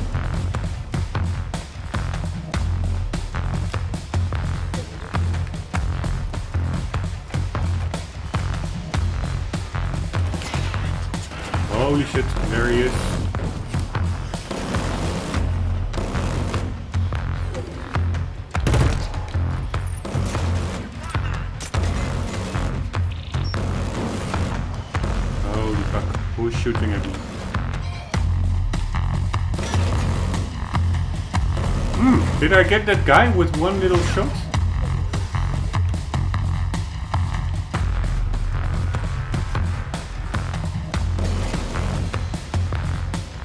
Holy shit, there he is. Holy fuck, who's shooting at me? Did I get that guy with one little shot?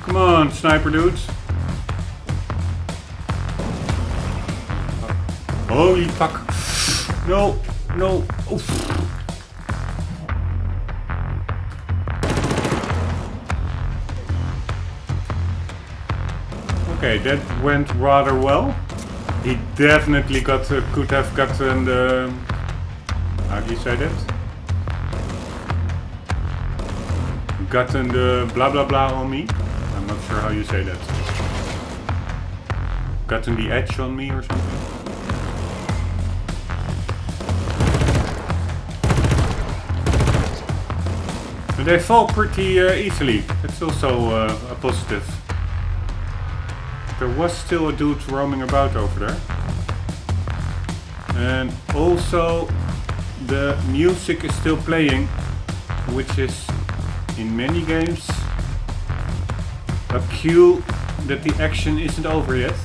Come on, sniper dudes. Holy fuck. No, no. Oof. Okay, that went rather well. He definitely could have gotten the... How do you say that? Gotten the blah blah blah on me. I'm not sure how you say that. Gotten the edge on me or something. But they fall pretty easily. That's also a positive. There was still a dude roaming about over there. And also the music is still playing, which is in many games a cue that the action isn't over yet.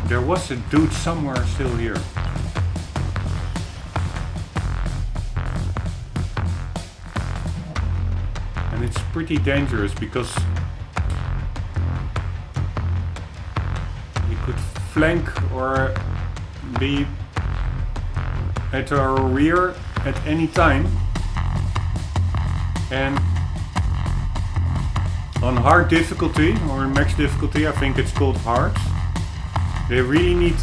There was a dude somewhere still here. And it's pretty dangerous because he could flank or be at our rear at any time. And on hard difficulty, or max difficulty, I think it's called hard, they really need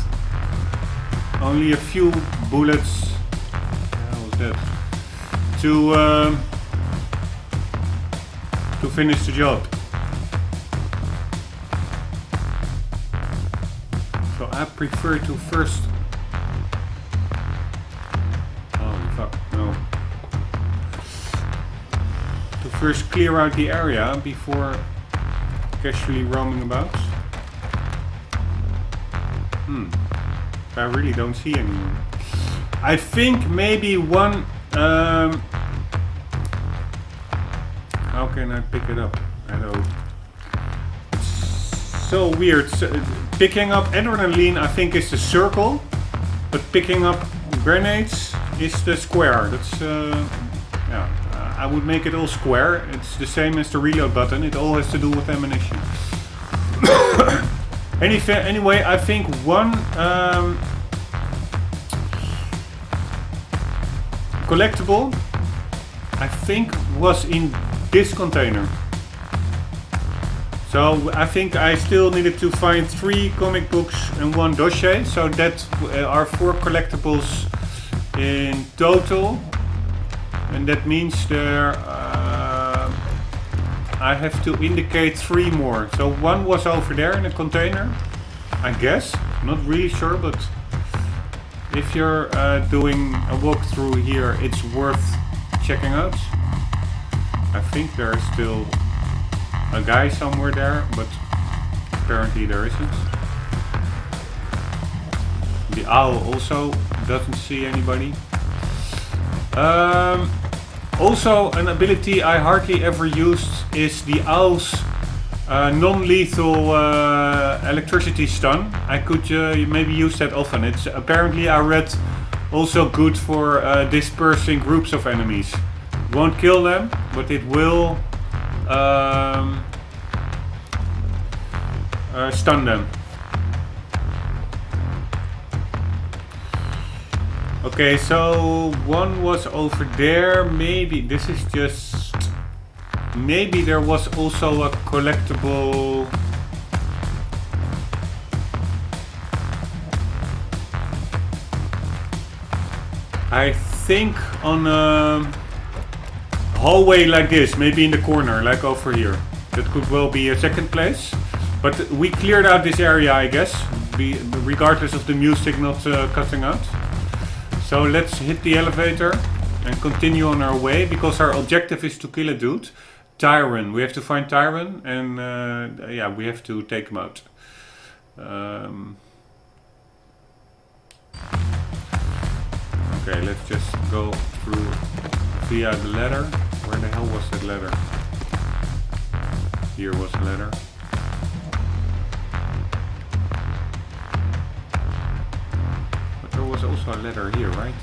only a few bullets, how was that, to finish the job. So I prefer to first... Oh fuck, no. To first clear out the area before casually roaming about. I really don't see anyone. I think maybe one... how can I pick it up? I don't... It's so weird. Picking up adrenaline, I think, is the circle. But picking up grenades is the square. That's... yeah. I would make it all square. It's the same as the reload button. It all has to do with ammunition. Anyway, I think one collectible, I think, was in this container. So I think I still needed to find 3 comic books and 1 dossier. So that are 4 collectibles in total. And that means there I have to indicate 3 more. So 1 was over there in a container, I guess. Not really sure, but if you're doing a walkthrough here, it's worth checking out. I think there is still a guy somewhere there, but apparently there isn't. The owl also doesn't see anybody. Also, an ability I hardly ever used is the owl's non-lethal electricity stun. I could maybe use that often. It's apparently, I read, also good for dispersing groups of enemies. Won't kill them, but it will stun them. Okay, so 1 was over there. Maybe this is just... Maybe there was also a collectible... I think on a hallway like this, maybe in the corner, like over here. That could well be a second place. But we cleared out this area, I guess, regardless of the music not cutting out. So let's hit the elevator and continue on our way, because our objective is to kill a dude. Tyron. We have to find Tyron, and yeah, we have to take him out. Okay, let's just go through via the ladder. Where the hell was that ladder? Here was the ladder. But there was also a ladder here, right?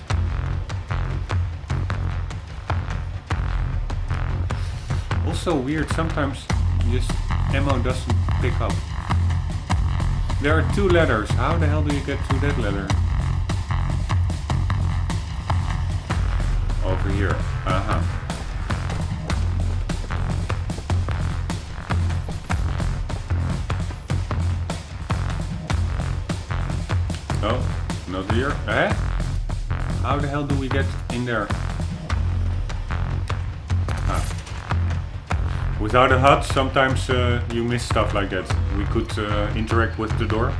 Also weird, sometimes just ammo doesn't pick up. There are 2 ladders. How the hell do you get to that ladder? Over here. Uh-huh. Oh, not here. Eh? How the hell do we get in there? Ah. Without a HUD, sometimes you miss stuff like that. We could interact with the door.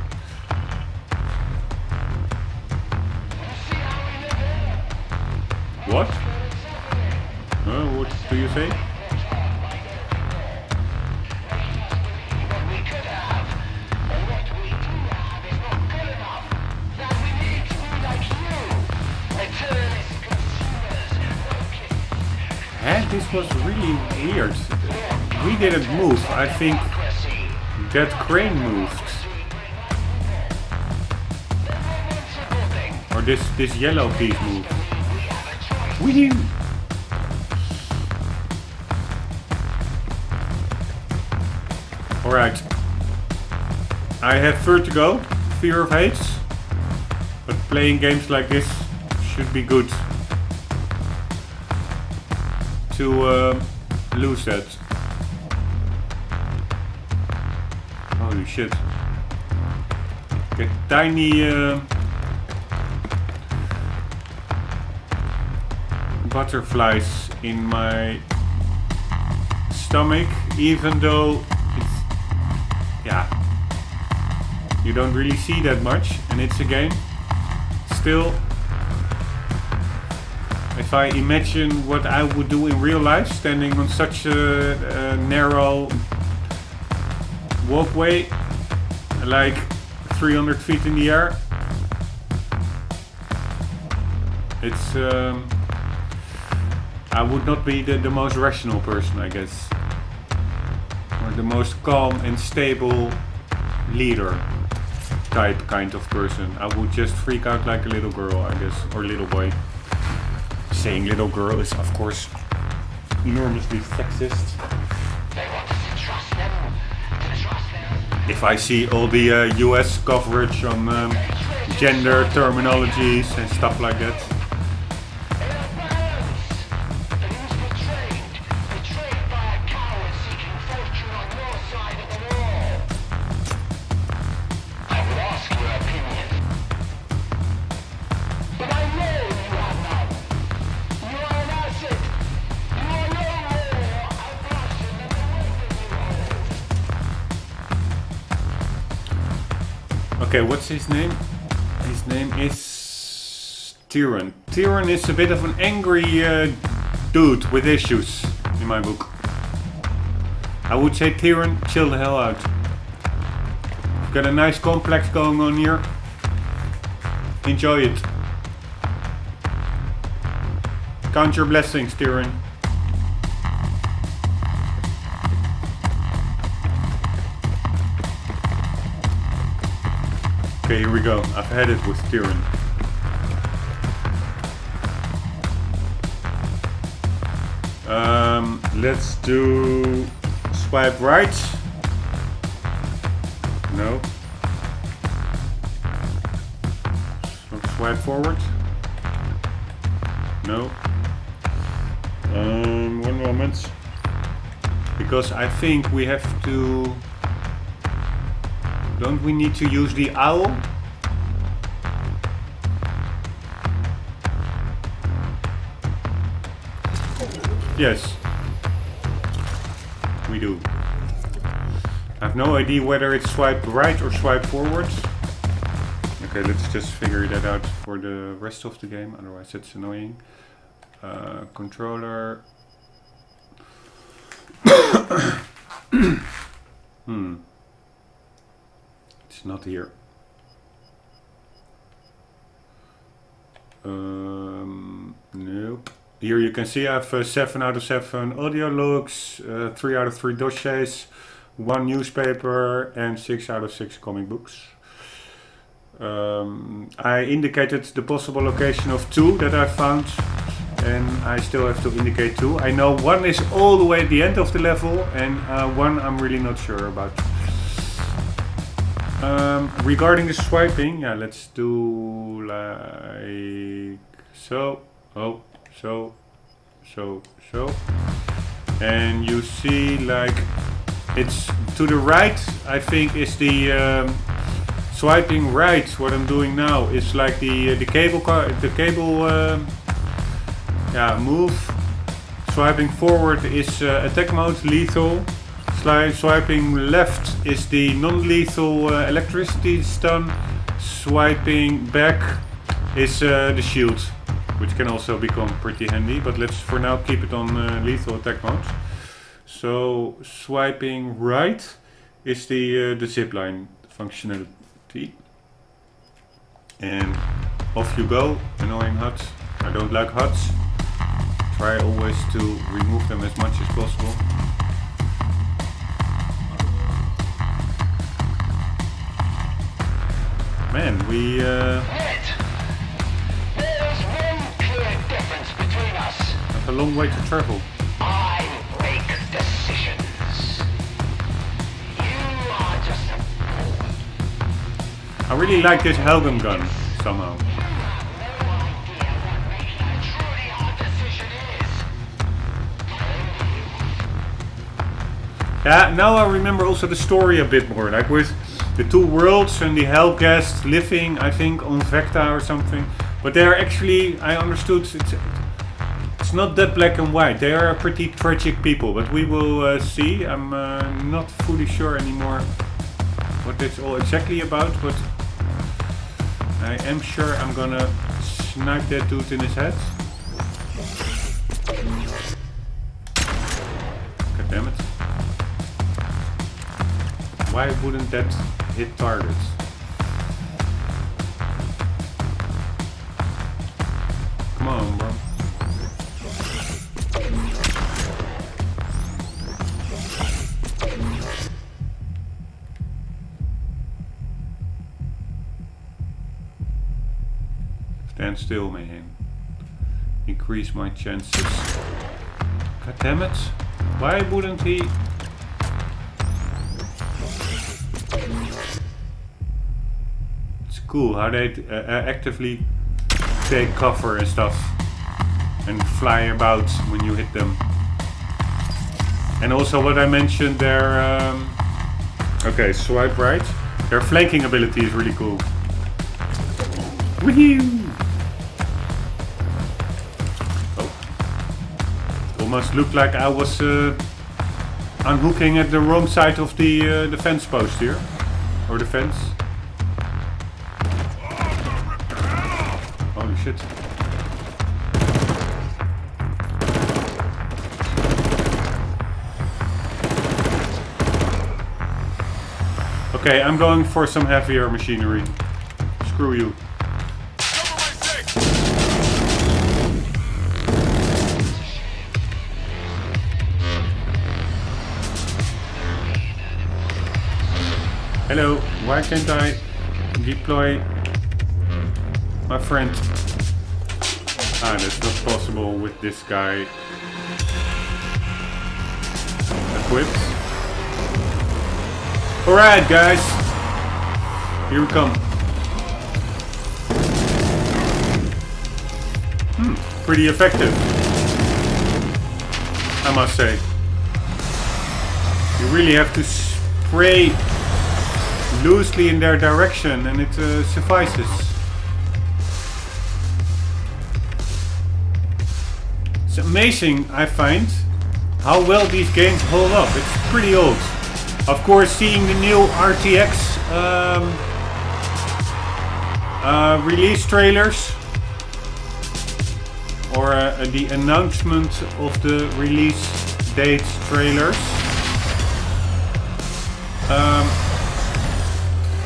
What? What do you say? And this was really weird. We didn't move. I think that crane moved. Or this yellow piece moved. We didn't. Alright. I have vertigo, fear of heights, but playing games like this should be good to lose that. Holy shit. Get tiny butterflies in my stomach, even though it's, yeah, you don't really see that much and it's a game. Still, if I imagine what I would do in real life, standing on such a narrow walkway, like 300 feet in the air, it's I would not be the most rational person, I guess, or the most calm and stable leader type kind of person. I would just freak out like a little girl, I guess, or little boy. Saying little girl is, of course, enormously sexist. If I see all the US coverage on gender terminologies and stuff like that. Okay, what's his name? His name is Tyron. Tyron is a bit of an angry dude with issues in my book. I would say Tyron, chill the hell out. We've got a nice complex going on here. Enjoy it. Count your blessings, Tyron. Okay, here we go. I've had it with Tyron. Let's do swipe right. No. So swipe forward. No. One moment. Because I think we have to... Don't we need to use the owl? Yes. We do. I have no idea whether it's swipe right or swipe forward. Okay, let's just figure that out for the rest of the game, otherwise it's annoying. Controller. It's not here. Nope. Here you can see I have 7 out of 7 audio logs, 3 out of 3 dossiers, 1 newspaper and 6 out of 6 comic books. I indicated the possible location of 2 that I found, and I still have to indicate 2. I know 1 is all the way at the end of the level, and 1 I'm really not sure about. Regarding the swiping, yeah, let's do like so. Oh, so. And you see, like, it's to the right, I think, is the swiping right. What I'm doing now is like the cable move. Swiping forward is attack mode, lethal. Swiping left is the non-lethal electricity stun. Swiping back is the shield, which can also become pretty handy, but let's for now keep it on lethal attack mode. So swiping right is the zipline functionality. And off you go, annoying HUDs. I don't like HUDs. Try always to remove them as much as possible. Man, we have a long way to travel. I make decisions. You are just a fool. I really like this Helgen gun somehow. You have no idea what making a truly hard decision is. Yeah, now I remember also the story a bit more, like with the 2 worlds and the Hellguest living, I think, on Vecta or something. But they are actually, I understood, it's not that black and white. They are pretty tragic people, but we will see. I'm not fully sure anymore what it's all exactly about, but I am sure I'm gonna snipe that dude in his head. God damn it. Why wouldn't that hit targets? Come on, bro. Stand still, man. Increase my chances. God damn it. Why wouldn't he? It's cool how they actively take cover and stuff and fly about when you hit them. And also what I mentioned, their okay, swipe right. Their flanking ability is really cool. Woohoo! Oh. Almost looked like I was unhooking at the wrong side of the fence post here. Or the fence. shit. Okay, I'm going for some heavier machinery. Screw you. Hello, why can't I deploy my friend? Ah, that's not possible with this guy equipped. Alright guys, here we come. Pretty effective, I must say. You really have to spray loosely in their direction and it suffices. It's amazing, I find, how well these games hold up. It's pretty old. Of course, seeing the new RTX release trailers or the announcement of the release date trailers.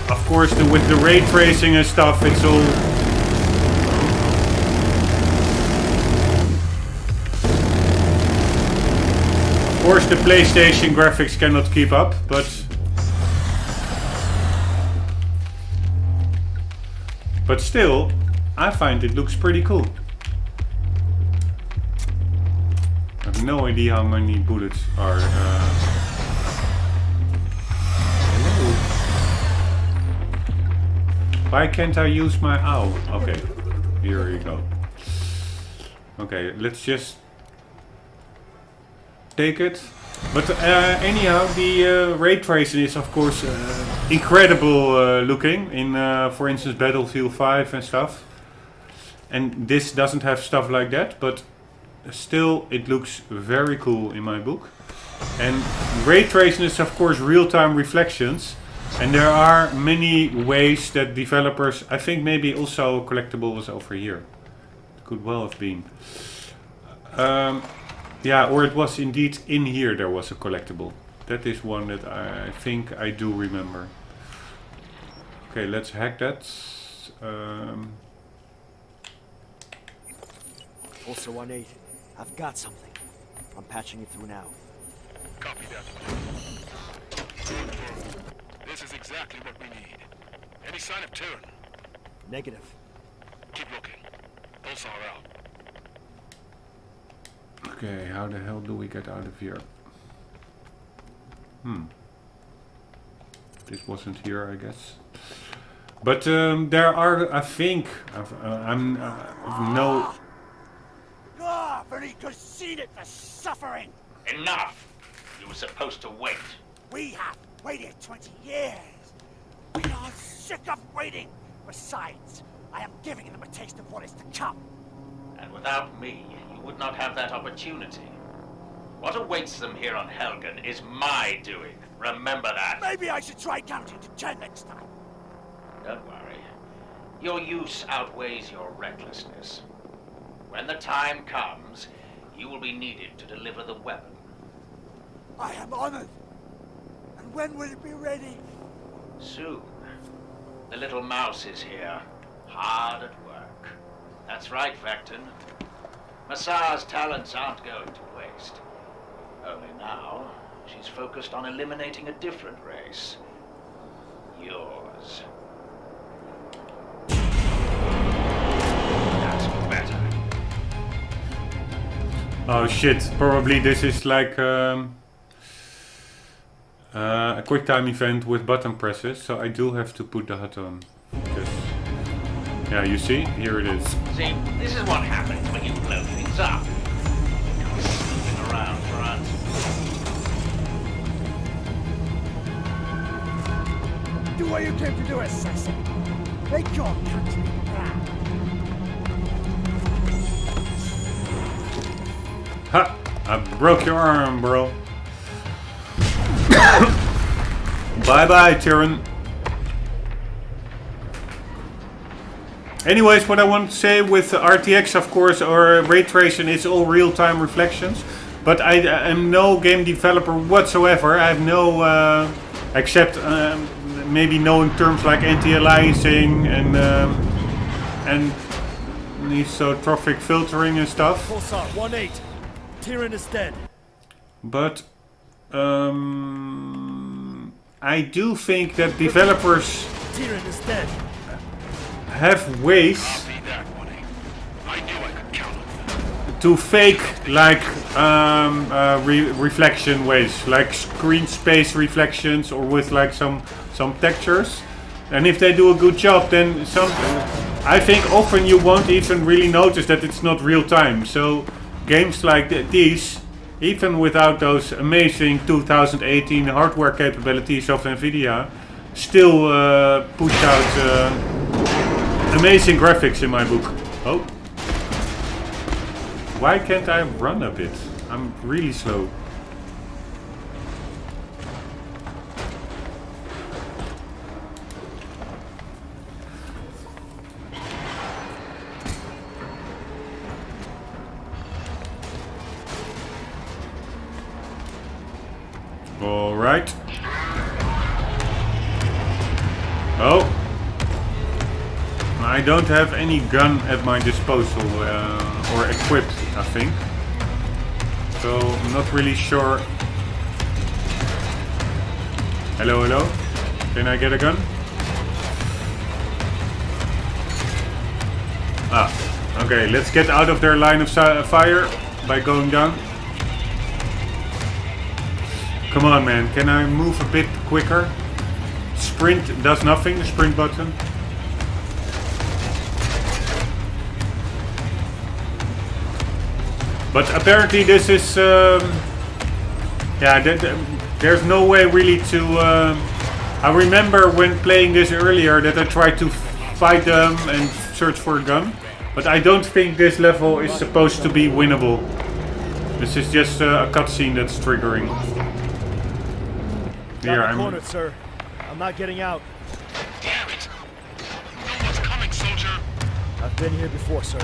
Of course, with the ray tracing and stuff, it's all. Of course, the PlayStation graphics cannot keep up, but still, I find it looks pretty cool. I have no idea how many bullets are. Why can't I use my owl? Okay, here you go. Okay, let's just take it. But anyhow, the ray tracing is of course incredible looking in, for instance, Battlefield 5 and stuff. And this doesn't have stuff like that, but still it looks very cool in my book. And ray tracing is of course real-time reflections. And there are many ways that developers, I think maybe also Collectible was over here. It could well have been. Yeah, or it was indeed in here there was a Collectible. That is one that I think I do remember. Okay, let's hack that. Also 1-8, I've got something. I'm patching it through now. Copy that. This is exactly what we need. Any sign of Tyrann? Negative. Keep looking. Pulsar out. Okay, how the hell do we get out of here? This wasn't here, I guess. But there are, I think, no. Ah, very good seen it for suffering. Enough! You were supposed to wait. We have waited 20 years. We are sick of waiting. Besides, I am giving them a taste of what is to come. And without me, you would not have that opportunity. What awaits them here on Helgen is my doing. Remember that. Maybe I should try counting to 10 next time. Don't worry. Your use outweighs your recklessness. When the time comes, you will be needed to deliver the weapon. I am honored. And when will it be ready? Soon. The little mouse is here, hard at work. That's right, Vecton. Massa's talents aren't going to waste. Only now, she's focused on eliminating a different race. Yours. That's better. Oh shit, probably this is like a quick time event with button presses, so I do have to put the HUD on. Just, yeah, you see? Here it is. See, this is what happens when you blow things up. Moving around for us. Do what you came to do, assassin. Make your country proud. Ha! I broke your arm, bro. Bye bye, Tyrann. Anyways, what I want to say with RTX, of course, or ray tracing, it's all real-time reflections. But I am no game developer whatsoever. I have no, except maybe knowing terms like anti-aliasing and anisotrophic filtering and stuff. Pulsar 1-8. Tyrion is dead. But I do think that developers Tyrion is dead. have ways to fake like reflection ways, like screen space reflections or with like some textures. And if they do a good job, then I think often you won't even really notice that it's not real time. So games like these, even without those amazing 2018 hardware capabilities of Nvidia, still push out amazing graphics in my book. Oh. Why can't I run a bit? I'm really slow. All right. Oh. I don't have any gun at my disposal or equipped, I think. So I'm not really sure. Hello, hello. Can I get a gun? Ah, okay. Let's get out of their line of fire by going down. Come on, man. Can I move a bit quicker? Sprint does nothing, the sprint button. But apparently this is... yeah, there's no way really to... I remember when playing this earlier that I tried to fight them and search for a gun. But I don't think this level is supposed to be winnable. This is just a cutscene that's triggering. Here, I'm cornered, sir. I'm not getting out. Damn it! You know what's coming, soldier. I've been here before, sir.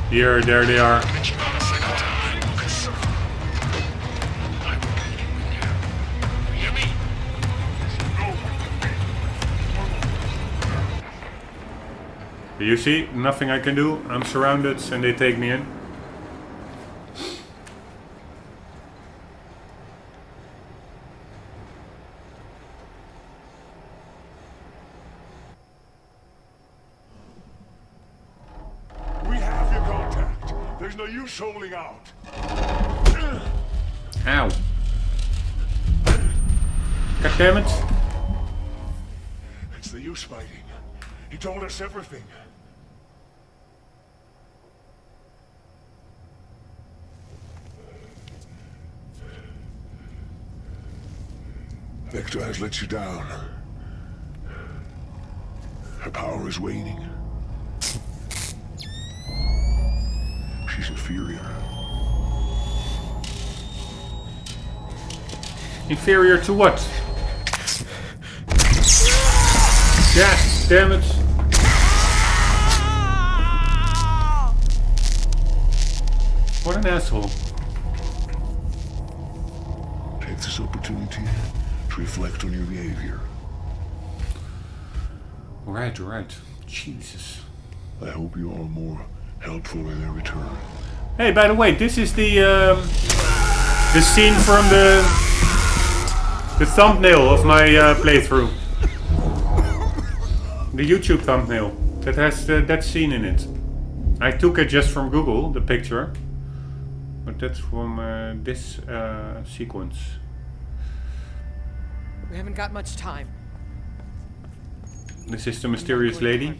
Here, there they are. But you not a second time, Lucas. I will get you in there. You hear me? No. You see, nothing I can do. I'm surrounded and they take me in. There's no use holding out. Ow. God damn it. It's the use fighting. He told us everything. Vector has let you down. Her power is waning. She's inferior. Inferior to what? Yes, damn it. What an asshole. Take this opportunity to reflect on your behavior. Right, right. Jesus. I hope you are more helpful in their return. Hey, by the way, this is the scene from the thumbnail of my playthrough. The YouTube thumbnail that has that scene in it. I took it just from Google, the picture, but that's from this sequence. We haven't got much time. This is the mysterious lady.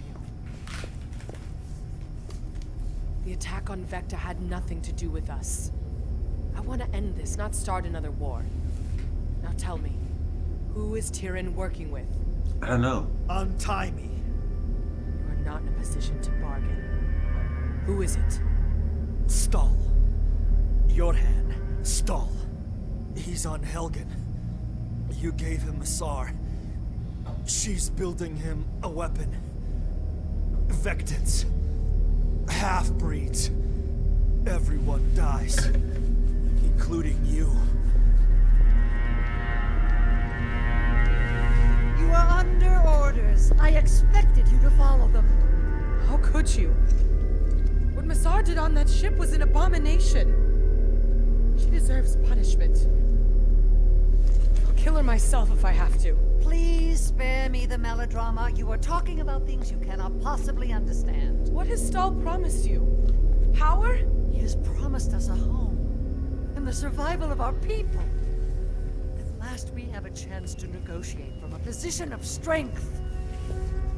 The attack on Vector had nothing to do with us. I want to end this, not start another war. Now tell me, who is Tyrion working with? I don't know. Untie me. You are not in a position to bargain. Who is it? Stahl. Jorhan. Stahl. He's on Helgen. You gave him a SAR. She's building him a weapon. Vectans. Half-breeds. Everyone dies. Including you. You are under orders. I expected you to follow them. How could you? What Massar did on that ship was an abomination. She deserves punishment. I'll kill her myself if I have to. Please spare me the melodrama. You are talking about things you cannot possibly understand. What has Stahl promised you? Power? He has promised us a home and the survival of our people. At last we have a chance to negotiate from a position of strength.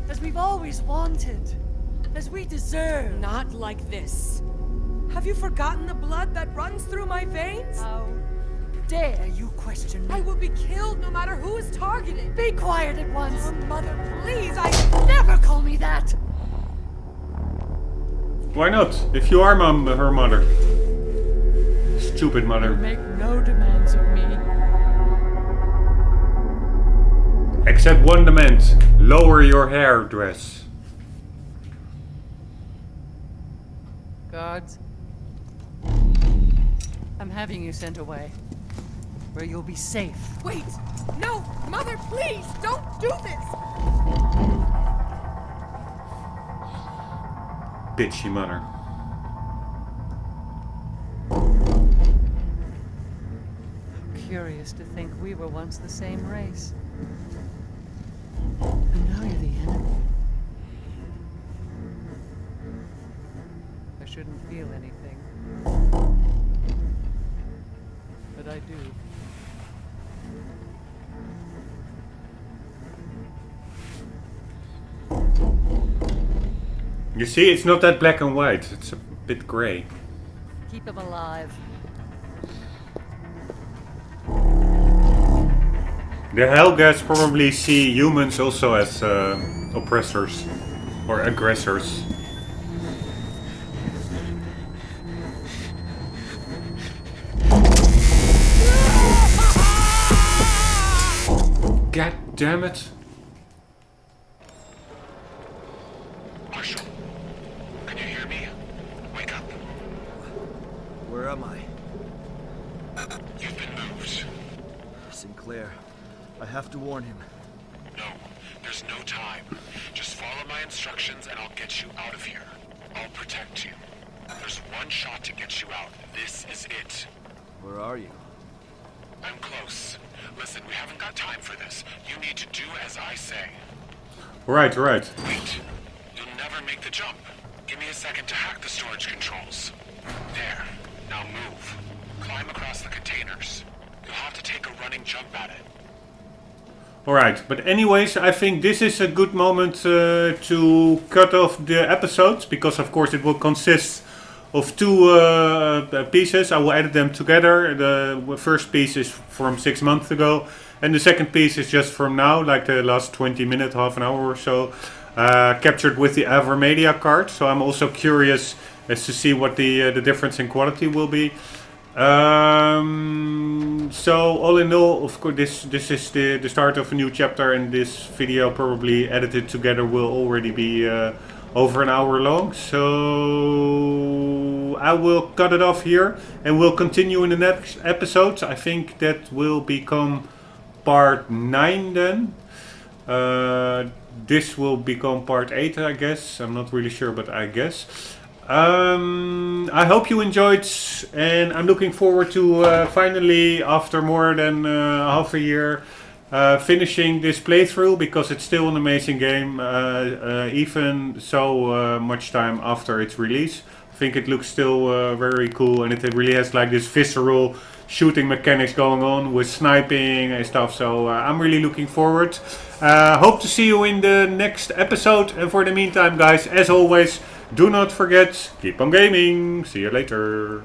As we've always wanted. As we deserve. Not like this. Have you forgotten the blood that runs through my veins? How dare you question me? I will be killed no matter who is targeted. Be quiet at once. Oh, Mother, please, Never call me that! Why not? If you are her mother. Stupid mother. You make no demands of me. Except one demand. Lower your hair dress. Guards. I'm having you sent away. Where you'll be safe. Wait! No! Mother, please! Don't do this! Bitchy mother. Curious to think we were once the same race. And now you're the enemy. I shouldn't feel anything. But I do. You see, it's not that black and white. It's a bit grey. Keep him alive. The Helghast probably see humans also as oppressors or aggressors. God damn it. Marshall, can you hear me? Wake up. Where am I? You've been moved. Sinclair. I have to warn him. No, there's no time. Just follow my instructions and I'll get you out of here. I'll protect you. There's one shot to get you out. This is it. Where are you? I'm close. Listen, we haven't got time for this. You need to do as I say. Right. Wait. You'll never make the jump. Give me a second to hack the storage controls. There. Now move. Climb across the containers. You'll have to take a running jump at it. Alright, but anyways, I think this is a good moment to cut off the episodes, because of course it will consist of two pieces. I will edit them together. The first piece is from 6 months ago, and the second piece is just from now, like the last 20 minutes, half an hour or so, captured with the Avermedia card. So I'm also curious as to see what the difference in quality will be. So all in all, of course, this is the start of a new chapter, and this video probably edited together will already be over an hour long. So I will cut it off here and we'll continue in the next episode. I think that will become part 9 then. This will become part 8, I guess. I'm not really sure, but I guess. I hope you enjoyed, and I'm looking forward to finally, after more than half a year, finishing this playthrough, because it's still an amazing game, even so much time after its release. I think it looks still very cool, and it really has like this visceral shooting mechanics going on with sniping and stuff, so I'm really looking forward. Hope to see you in the next episode, and for the meantime, guys, as always, do not forget, keep on gaming. See you later.